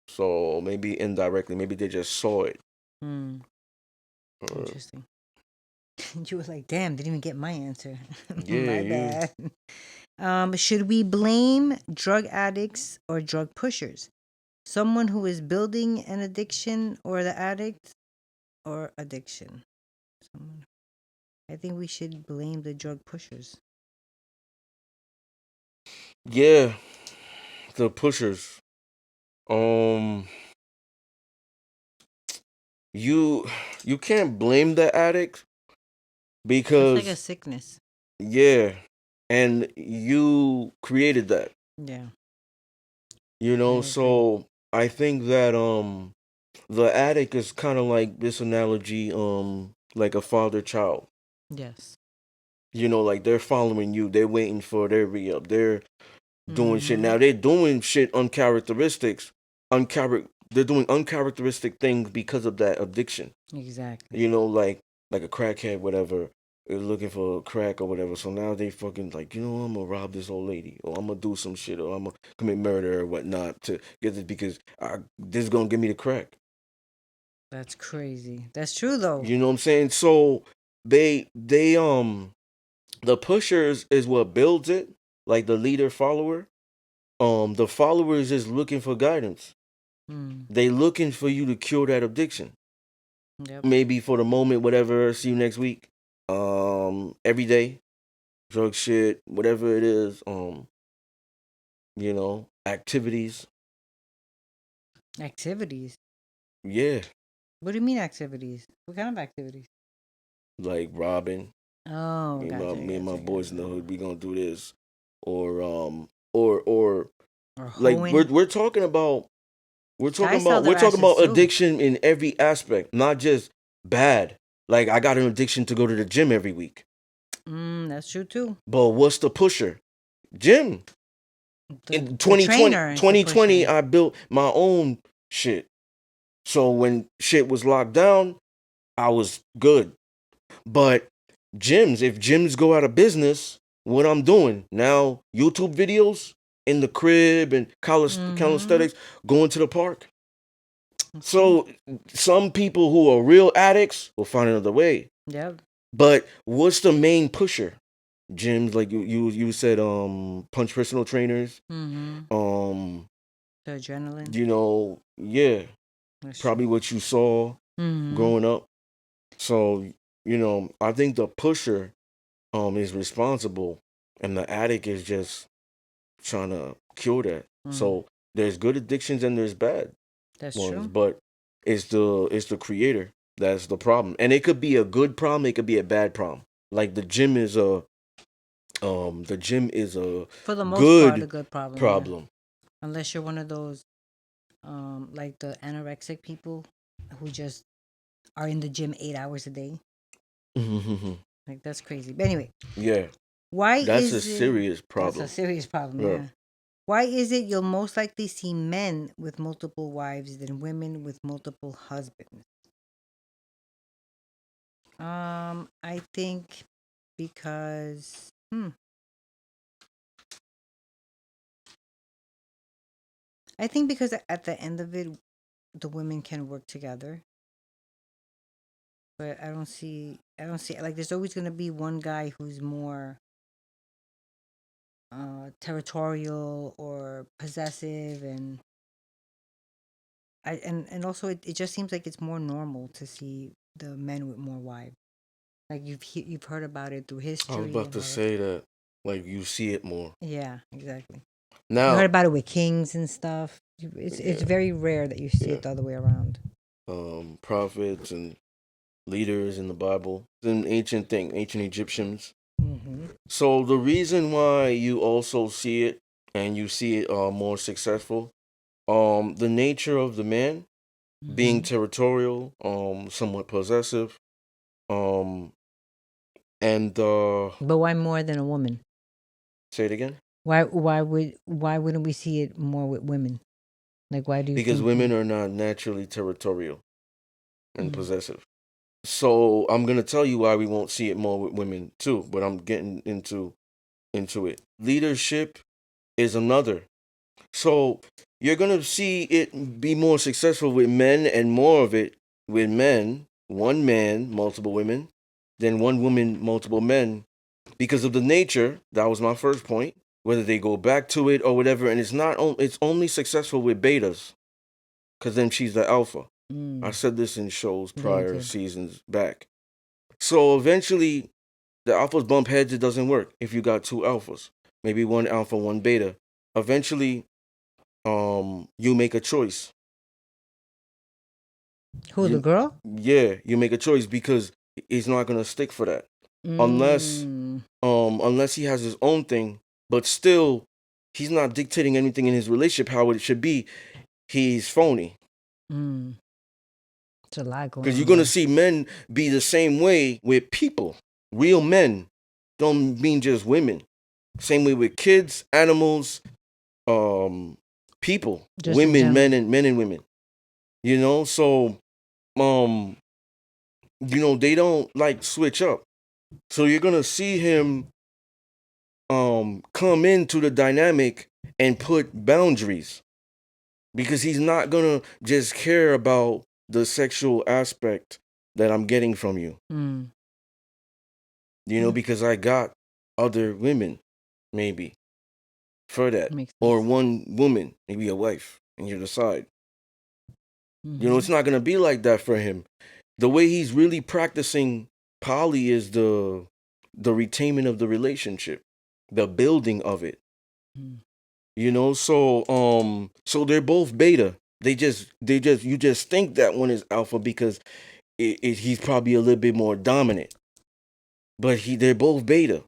So maybe indirectly, maybe they just saw it. Mm. Uh, Interesting. You were like, damn, didn't even get my answer. yeah, My you. bad. Should we blame drug addicts or drug pushers? Someone who is building an addiction or the addict or addiction? Someone. I think we should blame the drug pushers. Yeah, the pushers. Um, you you can't blame the addict That's like a because sickness. yeah, and you created that. Yeah, I agree. So I think that the addict is kind of like this analogy like a father child. Yes. Like they're following you, they're waiting for their re-up, they're doing shit. Mm-hmm. Now they're doing shit they're doing uncharacteristic things because of that addiction. Exactly. Like a crackhead, whatever, is looking for crack or whatever. So now they fucking like, I'm gonna rob this old lady, or I'm gonna do some shit, or I'm gonna commit murder or whatnot to get this because this is gonna give me the crack. That's crazy. That's true though. You know what I'm saying? So they the pushers is what builds it, like the leader follower. The followers is looking for guidance. Mm. They looking for you to cure that addiction. Yep. Maybe for the moment, whatever. See you next week. Every day, drug shit, whatever it is. Activities. Activities. Yeah, What do you mean activities? What kind of activities? like robbing. Oh, Me and my boys in the gotcha. hood, we gonna do this, or or Or like hoeing. we're talking Guys sell about we're their talking asses about too. addiction in every aspect, not just bad. Like I got an addiction to go to the gym every week. That's true too. But what's the pusher? Gym. In The 2020, trainer is the 2020, pusher. I built my own shit. So when shit was locked down, I was good. But if gyms go out of business, what I'm doing now, YouTube videos in the crib and Mm-hmm. calisthenics, going to the park. See? So some people who are real addicts will find another way. Yep. But what's the main pusher? Gyms, like you said, punch personal trainers. Mm-hmm. Um, The adrenaline. yeah, That's probably true. what you saw Mm-hmm. growing up. So, I think the pusher is responsible and the addict is just trying to cure that. Mm. So there's good addictions and there's bad That's ones, true. but it's the creator that's the problem. And it could be a good problem, it could be a bad problem. Like the gym is a For the most part, a good good problem, yeah. problem. Unless you're one of those, like the anorexic people who just are in the gym 8 hours a day. Like that's crazy. But anyway, Yeah, why that's a is it? serious That's a problem. serious problem, Yeah. yeah. Why is it you'll most likely see men with multiple wives than women with multiple husbands? I think because I think because at the end of it, the women can work together. But I don't see like there's always gonna be one guy who's more territorial or possessive, and and also it just seems like it's more normal to see the men with more wives. Like you've heard about it through I was history about and to all that. say that, like, you see it more Yeah, exactly. You heard now. about it with kings and stuff. It's Yeah, very rare that you see yeah. it the other way around. Prophets and leaders in the Bible, an ancient Egyptians. Mm-hmm. So the reason why you also see it and you see it more successful, the nature of the man being Mm-hmm. territorial, somewhat possessive, um, and But why more than a woman? say it again, Why wouldn't we see it more with women? Like why do you because think? women are not naturally territorial and Mm. possessive. So I'm gonna tell you why we won't see it more with women too, but I'm getting into it. Leadership is another. So you're gonna see it be more successful with men and more of it with men, one man, multiple women, than one woman, multiple men, because of the nature. That was my first point. Whether they go back to it or whatever, and it's only successful with betas, because then she's the alpha. I Mm. said this in shows Yeah, you prior did. seasons back. So eventually, the alphas bump heads. It doesn't work if you got two alphas, maybe one alpha, one beta. Eventually, you make a choice. Who, the You, girl? yeah, you make a choice because he's not gonna stick for that unless Mm. unless he has his own thing. But still, he's not dictating anything in his relationship how it should be. He's phony. Mm. It's a lot going Because you're on gonna there. see men be the same way with people. Real men don't mean just women. Same way with kids, animals, um, people, Just in women, general. men and women. So um, they don't like switch up. So you're gonna see him come into the dynamic and put boundaries because he's not gonna just care about the sexual aspect that I'm getting from you. Mm. You know, because I got other women, maybe, for that. Makes Or sense. one woman, maybe a wife, and you decide. Mm-hmm. You know, it's not going to be like that for him. The way he's really practicing poly is the retainment of the relationship, the building of it. Mm. You know, so they're both beta. You just think that one is alpha because he's probably a little bit more dominant. But they're both beta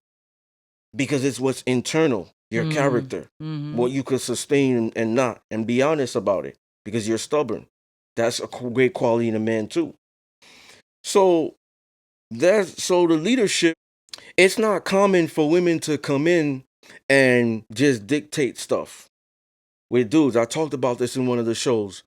because it's what's internal, your character, what you could sustain and not, and be honest about it because you're stubborn. That's a great quality in a man too. So the leadership. It's not common for women to come in and just dictate stuff with dudes. I talked about this in one of the shows.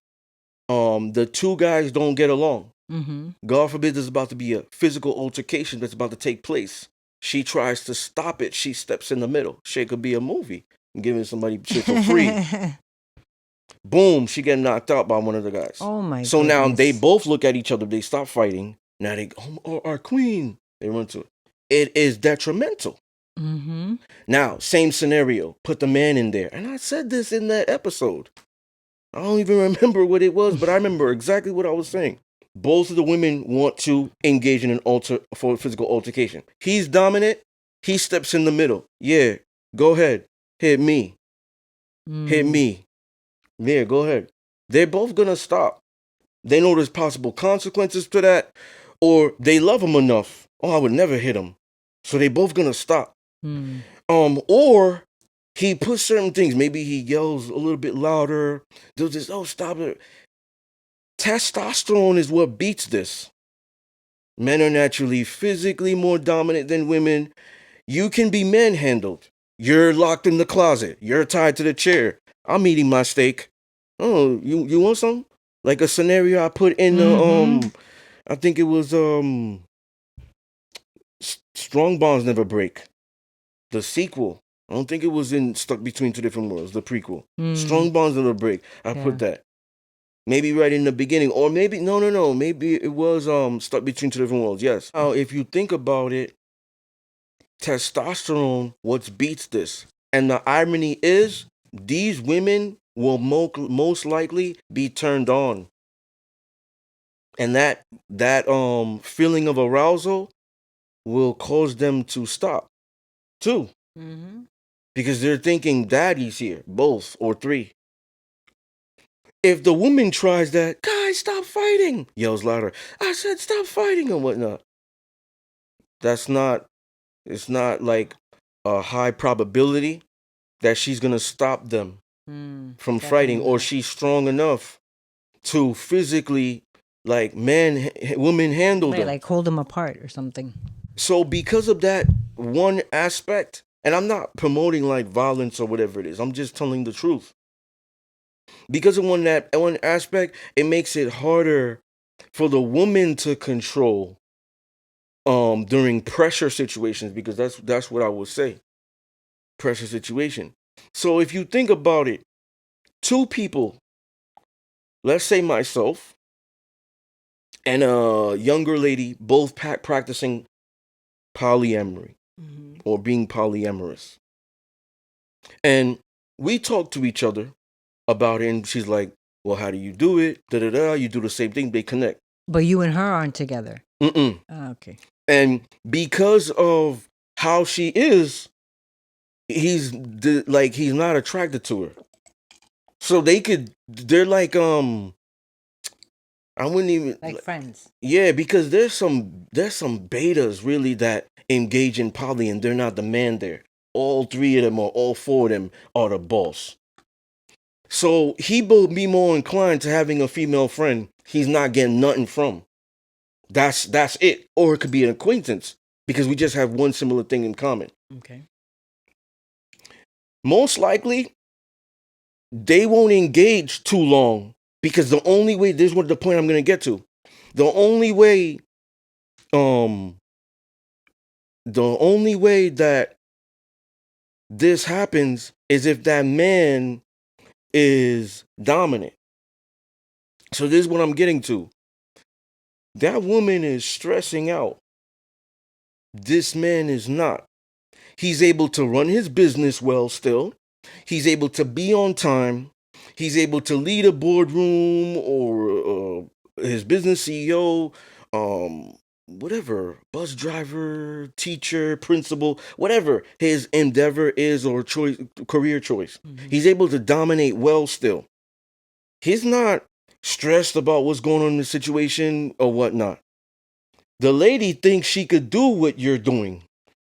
The two guys don't get along. Mm-hmm. God forbid there's about to be a physical altercation that's about to take place. She tries to stop it. She steps in the middle. Shit could be a movie. Giving somebody shit for free. Boom, she get knocked out by one of the guys. Oh my So goodness. now they both look at each other. They stop fighting. Now they go, oh, our queen. They run to it. It is detrimental. Mm-hmm. Now, same scenario. Put the man in there. And I said this in that episode. I don't even remember what it was, but I remember exactly what I was saying. Both of the women want to engage in for physical altercation. He's dominant. He steps in the middle. Yeah, go ahead. Hit me. Hit me. Yeah, go ahead. They're both going to stop. They know there's possible consequences to that, or they love him enough. Oh, I would never hit him. So they both going to stop. Or he puts certain things. Maybe he yells a little bit louder. Does this, oh, stop it. Testosterone is what beats this. Men are naturally physically more dominant than women. You can be manhandled. You're locked in the closet. You're tied to the chair. I'm eating my steak. Oh, you want some? Like a scenario I put in I think it was Strong Bonds Never Break. The sequel. I don't think it was in Stuck Between Two Different Worlds, the prequel. Strong Bonds Never Break. I put that. Maybe right in the beginning, or maybe no. Maybe it was Stuck Between Two Different Worlds. Yes. Now, if you think about it, testosterone what beats this, and the irony is, these women will most likely be turned on, and that feeling of arousal will cause them to stop, too, because they're thinking daddy's here, both or three. If the woman tries that, guys, stop fighting, yells louder, I said stop fighting and whatnot. It's not like a high probability that she's going to stop them from fighting, or she's strong enough to physically, like, woman handle them. Like hold them apart or something. So because of that one aspect, and I'm not promoting like violence or whatever it is, I'm just telling the truth. Because of one aspect, it makes it harder for the woman to control during pressure situations, because that's what I would say. Pressure situation. So if you think about it, two people, let's say myself and a younger lady, both practicing polyamory or being polyamorous. And we talk to each other about it, and she's like, well, how do you do it? Da-da-da, you do the same thing, they connect. But you and her aren't together. Okay. And because of how she is, he's not attracted to her. So they're like, I wouldn't even like friends. Yeah, because there's some betas really that engage in poly, and they're not the man there. All three of them or all four of them are the boss. So he will be more inclined to having a female friend he's not getting nothing from. That's it. Or it could be an acquaintance because we just have one similar thing in common. Okay. Most likely, they won't engage too long, because the only way, this is what the point I'm going to get to. The only way that this happens is if that man is dominant. So this is what I'm getting to. That woman is stressing out. This man is not. He's able to run his business well still. He's able to be on time. He's able to lead a boardroom or his business CEO, whatever, bus driver, teacher, principal, whatever his endeavor is or choice, career choice. Mm-hmm. He's able to dominate well still. He's not stressed about what's going on in the situation or whatnot. The lady thinks she could do what you're doing.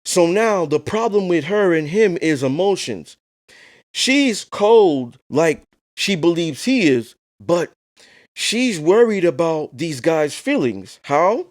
So now the problem with her and him is emotions. She's cold like she believes he is, but she's worried about these guys' feelings. How?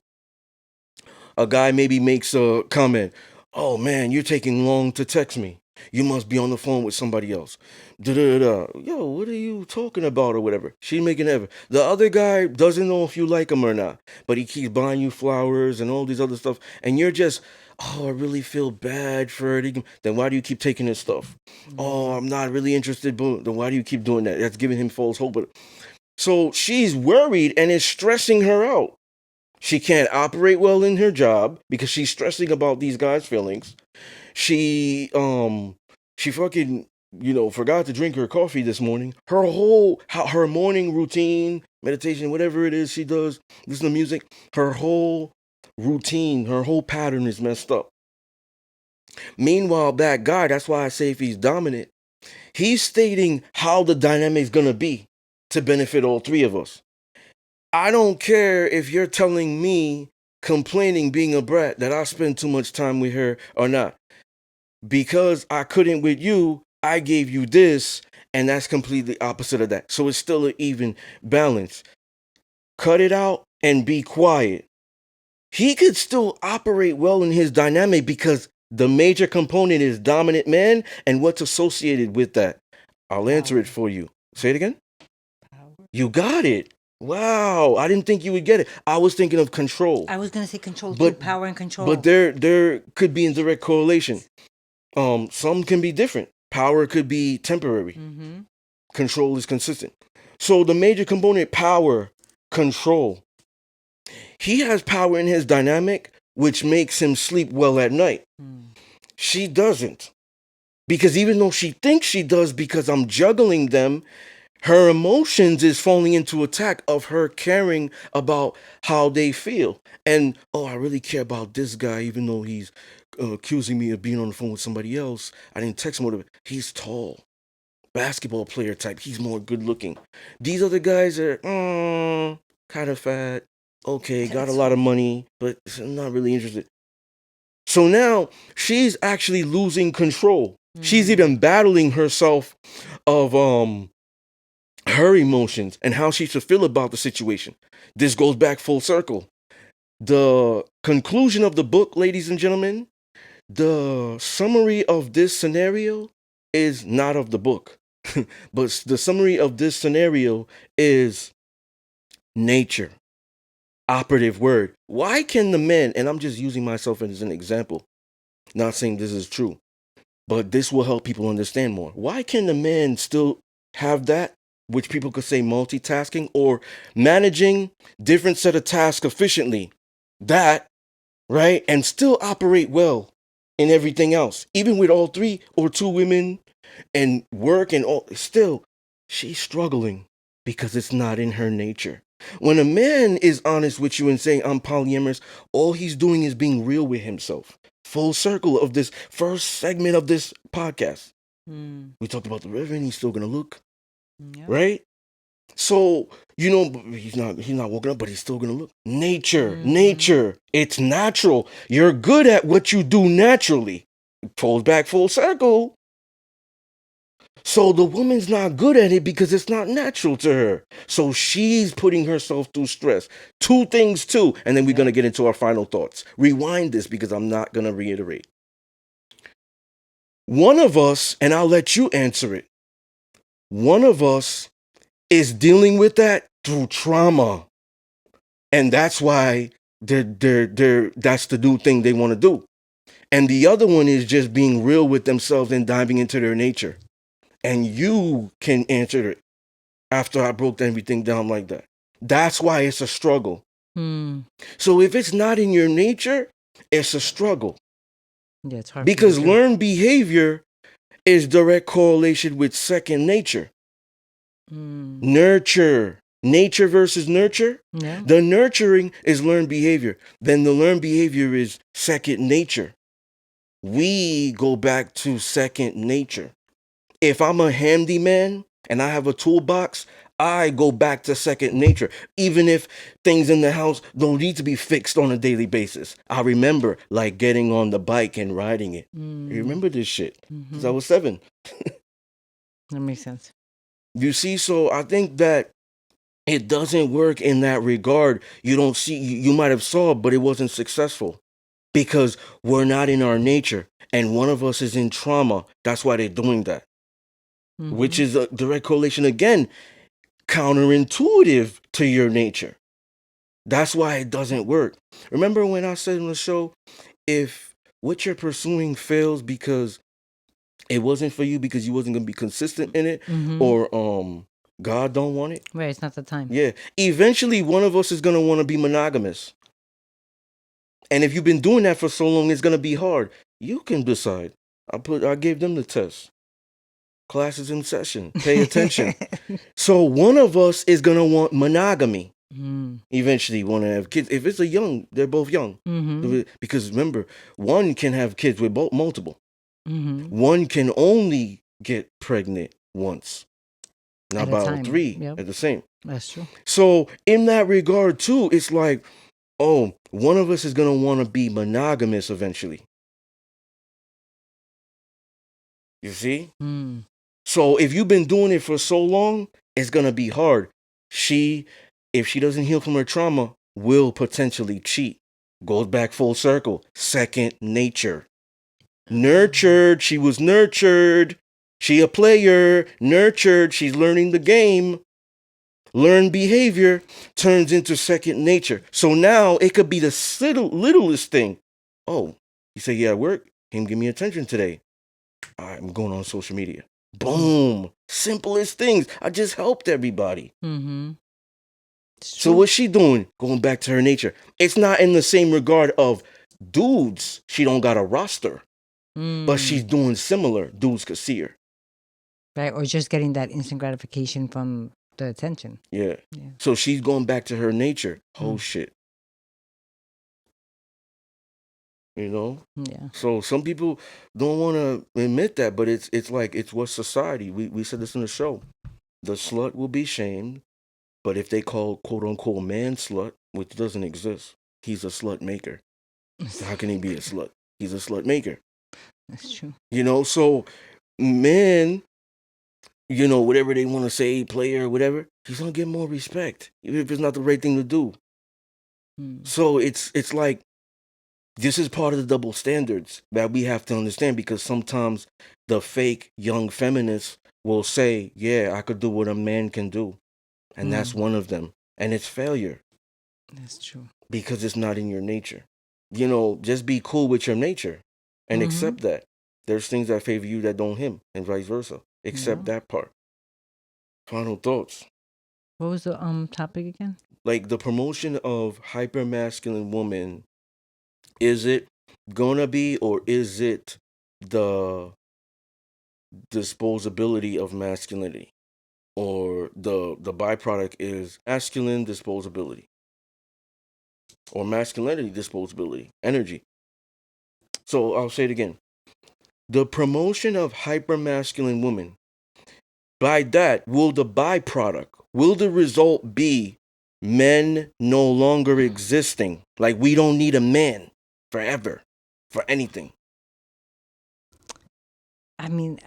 A guy maybe makes a comment, "Oh man, you're taking long to text me. You must be on the phone with somebody else." Da-da-da-da. Yo, what are you talking about or whatever? She's making ever. The other guy doesn't know if you like him or not, but he keeps buying you flowers and all these other stuff. And you're just, "Oh, I really feel bad for it." Then why do you keep taking his stuff? Mm-hmm. "Oh, I'm not really interested." But then why do you keep doing that? That's giving him false hope. So she's worried and it's stressing her out. She can't operate well in her job because she's stressing about these guys' feelings. She fucking, forgot to drink her coffee this morning. Her morning routine, meditation, whatever it is she does, listen to music, her whole routine, her whole pattern is messed up. Meanwhile, that guy, that's why I say if he's dominant, he's stating how the dynamic's gonna be to benefit all three of us. I don't care if you're telling me, complaining, being a brat, that I spend too much time with her or not. Because I couldn't with you, I gave you this, and that's completely opposite of that. So it's still an even balance. Cut it out and be quiet. He could still operate well in his dynamic because the major component is dominant man and what's associated with that. I'll answer it for you. Say it again. Power. You got it. Wow, I didn't think you would get it. I was thinking of control. I was going to say control too, power and control. But there could be in direct correlation. Some can be different. Power could be temporary. Mm-hmm. Control is consistent. So the major component, power, control. He has power in his dynamic, which makes him sleep well at night. She doesn't. Because even though she thinks she does because I'm juggling them, her emotions is falling into attack of her caring about how they feel. And, I really care about this guy, even though he's accusing me of being on the phone with somebody else. I didn't text him. Whatever. He's tall. Basketball player type. He's more good looking. These other guys are kind of fat. Okay, got a lot of money, but I'm not really interested. So now she's actually losing control. She's even battling herself of her emotions and how she should feel about the situation. This goes back full circle. The conclusion of the book, ladies and gentlemen, the summary of this scenario is not of the book, but the summary of this scenario is nature. Operative word. Why can the men, and I'm just using myself as an example, not saying this is true, but this will help people understand more. Why can the men still have that? Which people could say multitasking or managing different set of tasks efficiently. That, right? And still operate well in everything else. Even with all three or two women and work and all, still, she's struggling because it's not in her nature. When a man is honest with you and saying, "I'm polyamorous," all he's doing is being real with himself. Full circle of this first segment of this podcast. We talked about the Reverend, he's still going to look. Yep. Right? So, he's not woken up, but he's still gonna look. Nature. It's natural. You're good at what you do naturally. It pulls back full circle. So the woman's not good at it because it's not natural to her. So she's putting herself through stress. Two things too. And then we're gonna get into our final thoughts. Rewind this because I'm not gonna reiterate. One of us, and I'll let you answer it. One of us is dealing with that through trauma. And that's why that's the new thing they want to do. And the other one is just being real with themselves and diving into their nature. And you can answer it after I broke everything down like that. That's why it's a struggle. Mm. So if it's not in your nature, it's a struggle. Yeah, it's hard. Because learned behavior is direct correlation with second nature. Nurture. Nature versus nurture. Yeah. The nurturing is learned behavior. Then the learned behavior is second nature. We go back to second nature. If I'm a handyman and I have a toolbox, I go back to second nature. Even if things in the house don't need to be fixed on a daily basis. I remember like getting on the bike and riding it. I remember this shit because I was 7. That makes sense. You see, so I think that it doesn't work in that regard. You don't see, you might have saw, but it wasn't successful because we're not in our nature. And one of us is in trauma. That's why they're doing that. Which is a direct correlation, again, counterintuitive to your nature. That's why it doesn't work. Remember when I said on the show, if what you're pursuing fails because it wasn't for you, because you wasn't going to be consistent in it, or God don't want it. Right, it's not the time. Yeah. Eventually, one of us is going to want to be monogamous. And if you've been doing that for so long, it's going to be hard. You can decide. I gave them the test. Classes in session. Pay attention. So one of us is going to want monogamy. Eventually want to have kids. If it's a young, they're both young. Because remember, one can have kids with multiple. One can only get pregnant once. Not about 3 at the same. That's true. So in that regard too, it's like, oh, one of us is going to want to be monogamous eventually. You see? So if you've been doing it for so long, it's going to be hard. If she doesn't heal from her trauma, will potentially cheat. Goes back full circle. Second nature. Nurtured. She was nurtured. She a player. Nurtured. She's learning the game. Learned behavior turns into second nature. So now it could be the littlest thing. Oh, you say, yeah, at work. Him give me attention today. All right, I'm going on social media. Boom. Simplest things. I just helped everybody. So what's she doing? Going back to her nature. It's not in the same regard of dudes. She don't got a roster. But she's doing similar. Dudes could see her. Right, or just getting that instant gratification from the attention. Yeah. So she's going back to her nature. Oh, shit. You know? Yeah. So some people don't want to admit that, but it's like, it's what society. We said this in the show. The slut will be shamed, but if they call quote unquote man slut, which doesn't exist, he's a slut maker. So how can he be a slut? He's a slut maker. That's true. You know, so men, you know, whatever they want to say, player or whatever, he's gonna get more respect, even if it's not the right thing to do. So it's like, this is part of the double standards that we have to understand, because sometimes the fake young feminists will say, yeah, I could do what a man can do. And that's one of them. And it's failure. That's true. Because it's not in your nature. You know, just be cool with your nature and accept that. There's things that favor you that don't him, and vice versa. Accept that part. Final thoughts. What was the topic again? Like the promotion of hypermasculine woman. Is it gonna be, or is it the disposability of masculinity? Or the byproduct is masculine disposability. Or masculinity disposability. Energy. So I'll say it again. The promotion of hypermasculine women. By that, will the byproduct, will the result be men no longer existing? Like, we don't need a man forever for anything. I mean,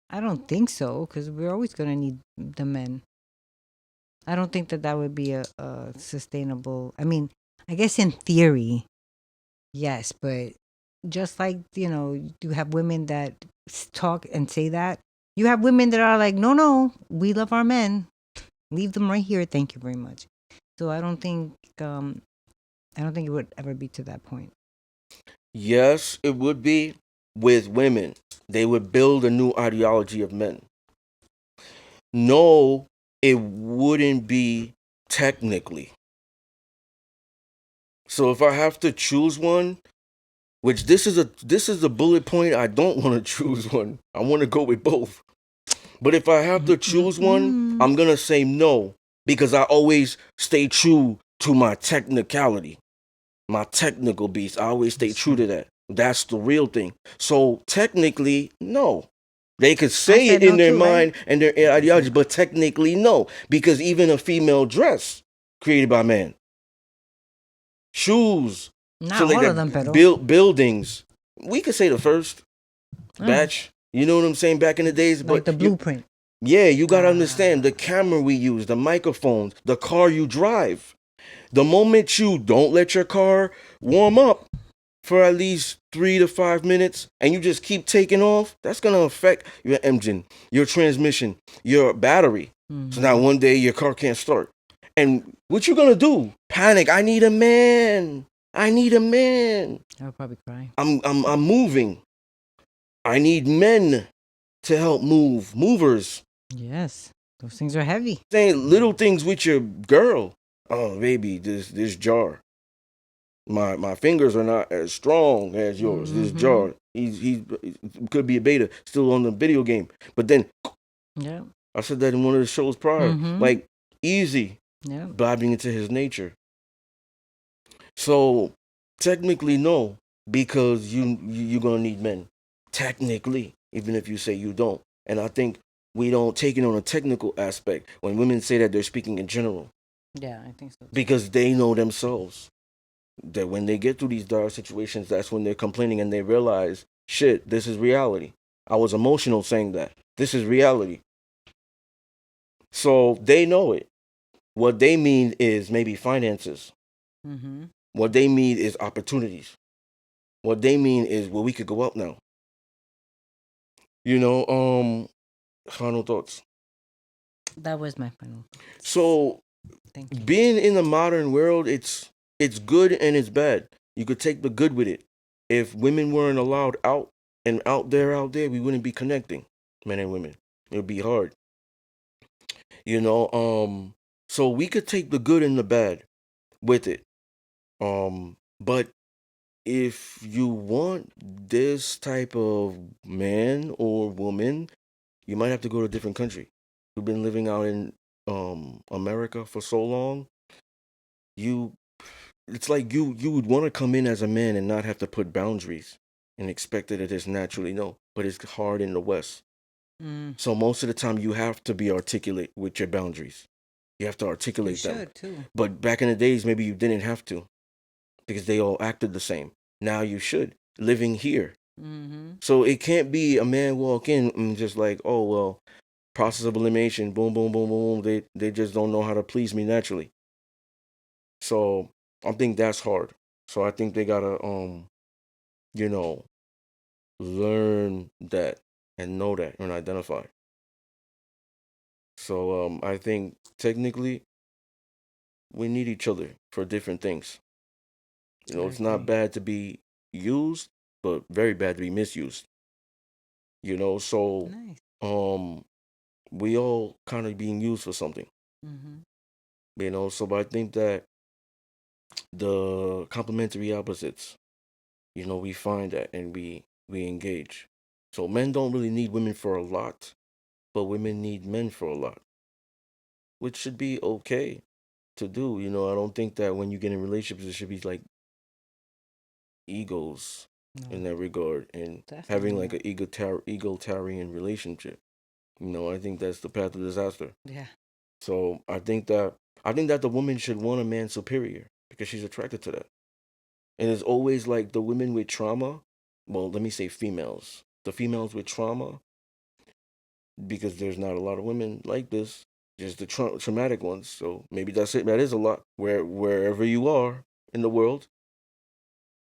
I don't think so, because we're always going to need the men. I don't think that would be a sustainable. I mean, I guess in theory, yes, but just like, you know, you have women that talk and say that. You have women that are like, no, we love our men. Leave them right here. Thank you very much. So I don't think it would ever be to that point. Yes, it would be with women. They would build a new ideology of men. No, it wouldn't be technically. So if I have to choose one, which this is a bullet point, I don't want to choose one. I want to go with both. But if I have to choose one, I'm gonna say no because I always stay true to my technicality, my technical beast. I always stay true to that. That's the real thing. So technically, no. They could say it in their mind and their ideology, but technically, no. Because even a female dress created by man, shoes, Not all of them, pero. buildings. We could say the first batch. You know what I'm saying? Back in the days, Like but the blueprint. Yeah, you gotta understand the camera we use, the microphones, the car you drive. The moment you don't let your car warm up for at least 3 to 5 minutes and you just keep taking off, that's gonna affect your engine, your transmission, your battery. So now one day your car can't start. And what you gonna do? Panic. I need a man. I need a man. I'll probably cry. I'm moving. I need men to help move. Movers. Yes, those things are heavy. Saying little things with your girl. Oh, baby, this jar. My fingers are not as strong as yours. This jar. He could be a beta, still on the video game. But then, yeah, I said that in one of the shows prior. Like easy, diving into his nature. So technically, no, because you're gonna need men. Technically, even if you say you don't, and I think we don't take it on a technical aspect when women say that they're speaking in general. Yeah, I think so. Because they know themselves that when they get through these dire situations, that's when they're complaining and they realize, shit, this is reality. I was emotional saying that. This is reality. So they know it. What they mean is maybe finances. What they mean is opportunities. What they mean is, well, we could go up now. You know, final thoughts. That was my final thoughts. So being in the modern world, it's good and it's bad. You could take the good with it. If women weren't allowed out and out there, we wouldn't be connecting, men and women. It would be hard. You know, so we could take the good and the bad with it. But if you want this type of man or woman, you might have to go to a different country. We've been living out in America for so long. It's like you would want to come in as a man and not have to put boundaries and expect it to just naturally no. But it's hard in the West. So most of the time you have to be articulate with your boundaries. You have to articulate them. Should too. But back in the days, maybe you didn't have to because they all acted the same. Now you should living here. So it can't be a man walk in and just like, oh well, process of elimination, boom, boom, boom, boom, boom. They just don't know how to please me naturally. So I think that's hard. So I think they gotta you know, learn that and know that and identify. So I think technically we need each other for different things. You know, it's not bad to be used, but very bad to be misused. You know, so we all kind of being used for something. You know, so but I think that the complementary opposites, you know, we find that and we engage. So men don't really need women for a lot, but women need men for a lot, which should be okay to do. You know, I don't think that when you get in relationships, it should be like egos in that regard and having like an egalitarian relationship. You know, I think that's the path of disaster. Yeah. So I think that the woman should want a man superior because she's attracted to that. And it's always like the women with trauma. Well, let me say females. The females with trauma, because there's not a lot of women like this, just the traumatic ones. So maybe that's it. That is a lot. Wherever you are in the world,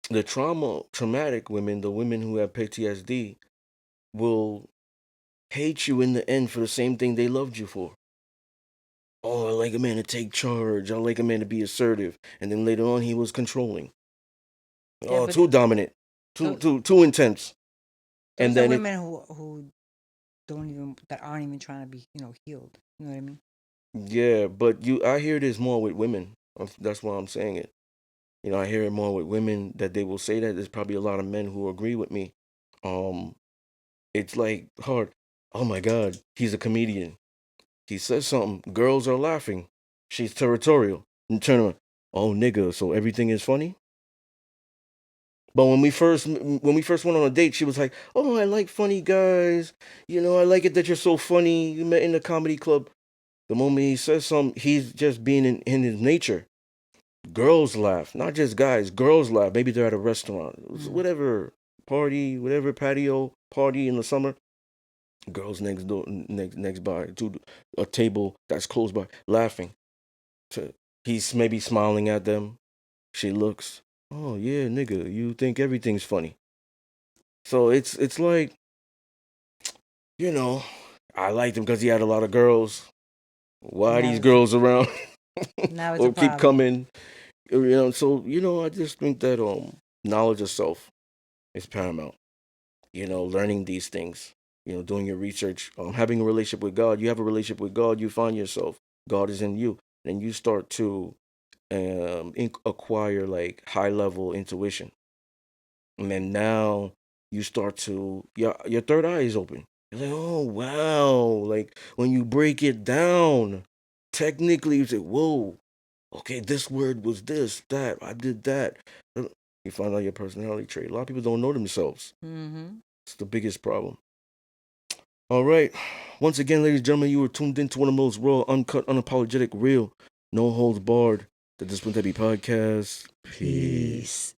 the traumatic women, the women who have PTSD, will hate you in the end for the same thing they loved you for. Oh, I like a man to take charge. I like a man to be assertive. And then later on, he was controlling. Oh, too dominant, too intense. And then women who that aren't even trying to be, healed. You know what I mean? Yeah, but I hear this more with women. That's why I'm saying it. I hear it more with women that they will say that. There's probably a lot of men who agree with me. It's like hard. Oh my God, he's a comedian. He says something. Girls are laughing. She's territorial. And turn around. Oh nigga, so everything is funny. But when we first went on a date, she was like, "Oh, I like funny guys. I like it that you're so funny. You met in the comedy club." The moment he says something, he's just being in his nature. Girls laugh, not just guys. Girls laugh. Maybe they're at a restaurant, whatever party, whatever patio party in the summer. Girls next door, next by to a table that's close by, laughing. So he's maybe smiling at them. She looks. Oh yeah, nigga, you think everything's funny. So it's like you know, I liked him because he had a lot of girls. Why Now these it's girls around now it's a or keep problem. coming? So I just think that knowledge of self is paramount. Learning these things. Doing your research. Having a relationship with God. You have a relationship with God. You find yourself. God is in you, and you start to acquire like high level intuition, and then now you start to your third eye is open. You're like, oh wow, like when you break it down, technically you say, whoa, okay, this word was this, that, I did that. You find out your personality trait. A lot of people don't know themselves. Mm-hmm. It's the biggest problem. All right. Once again, ladies and gentlemen, you were tuned into one of the most raw, uncut, unapologetic, real, no holds barred, the Disposability Podcast. Peace. Peace.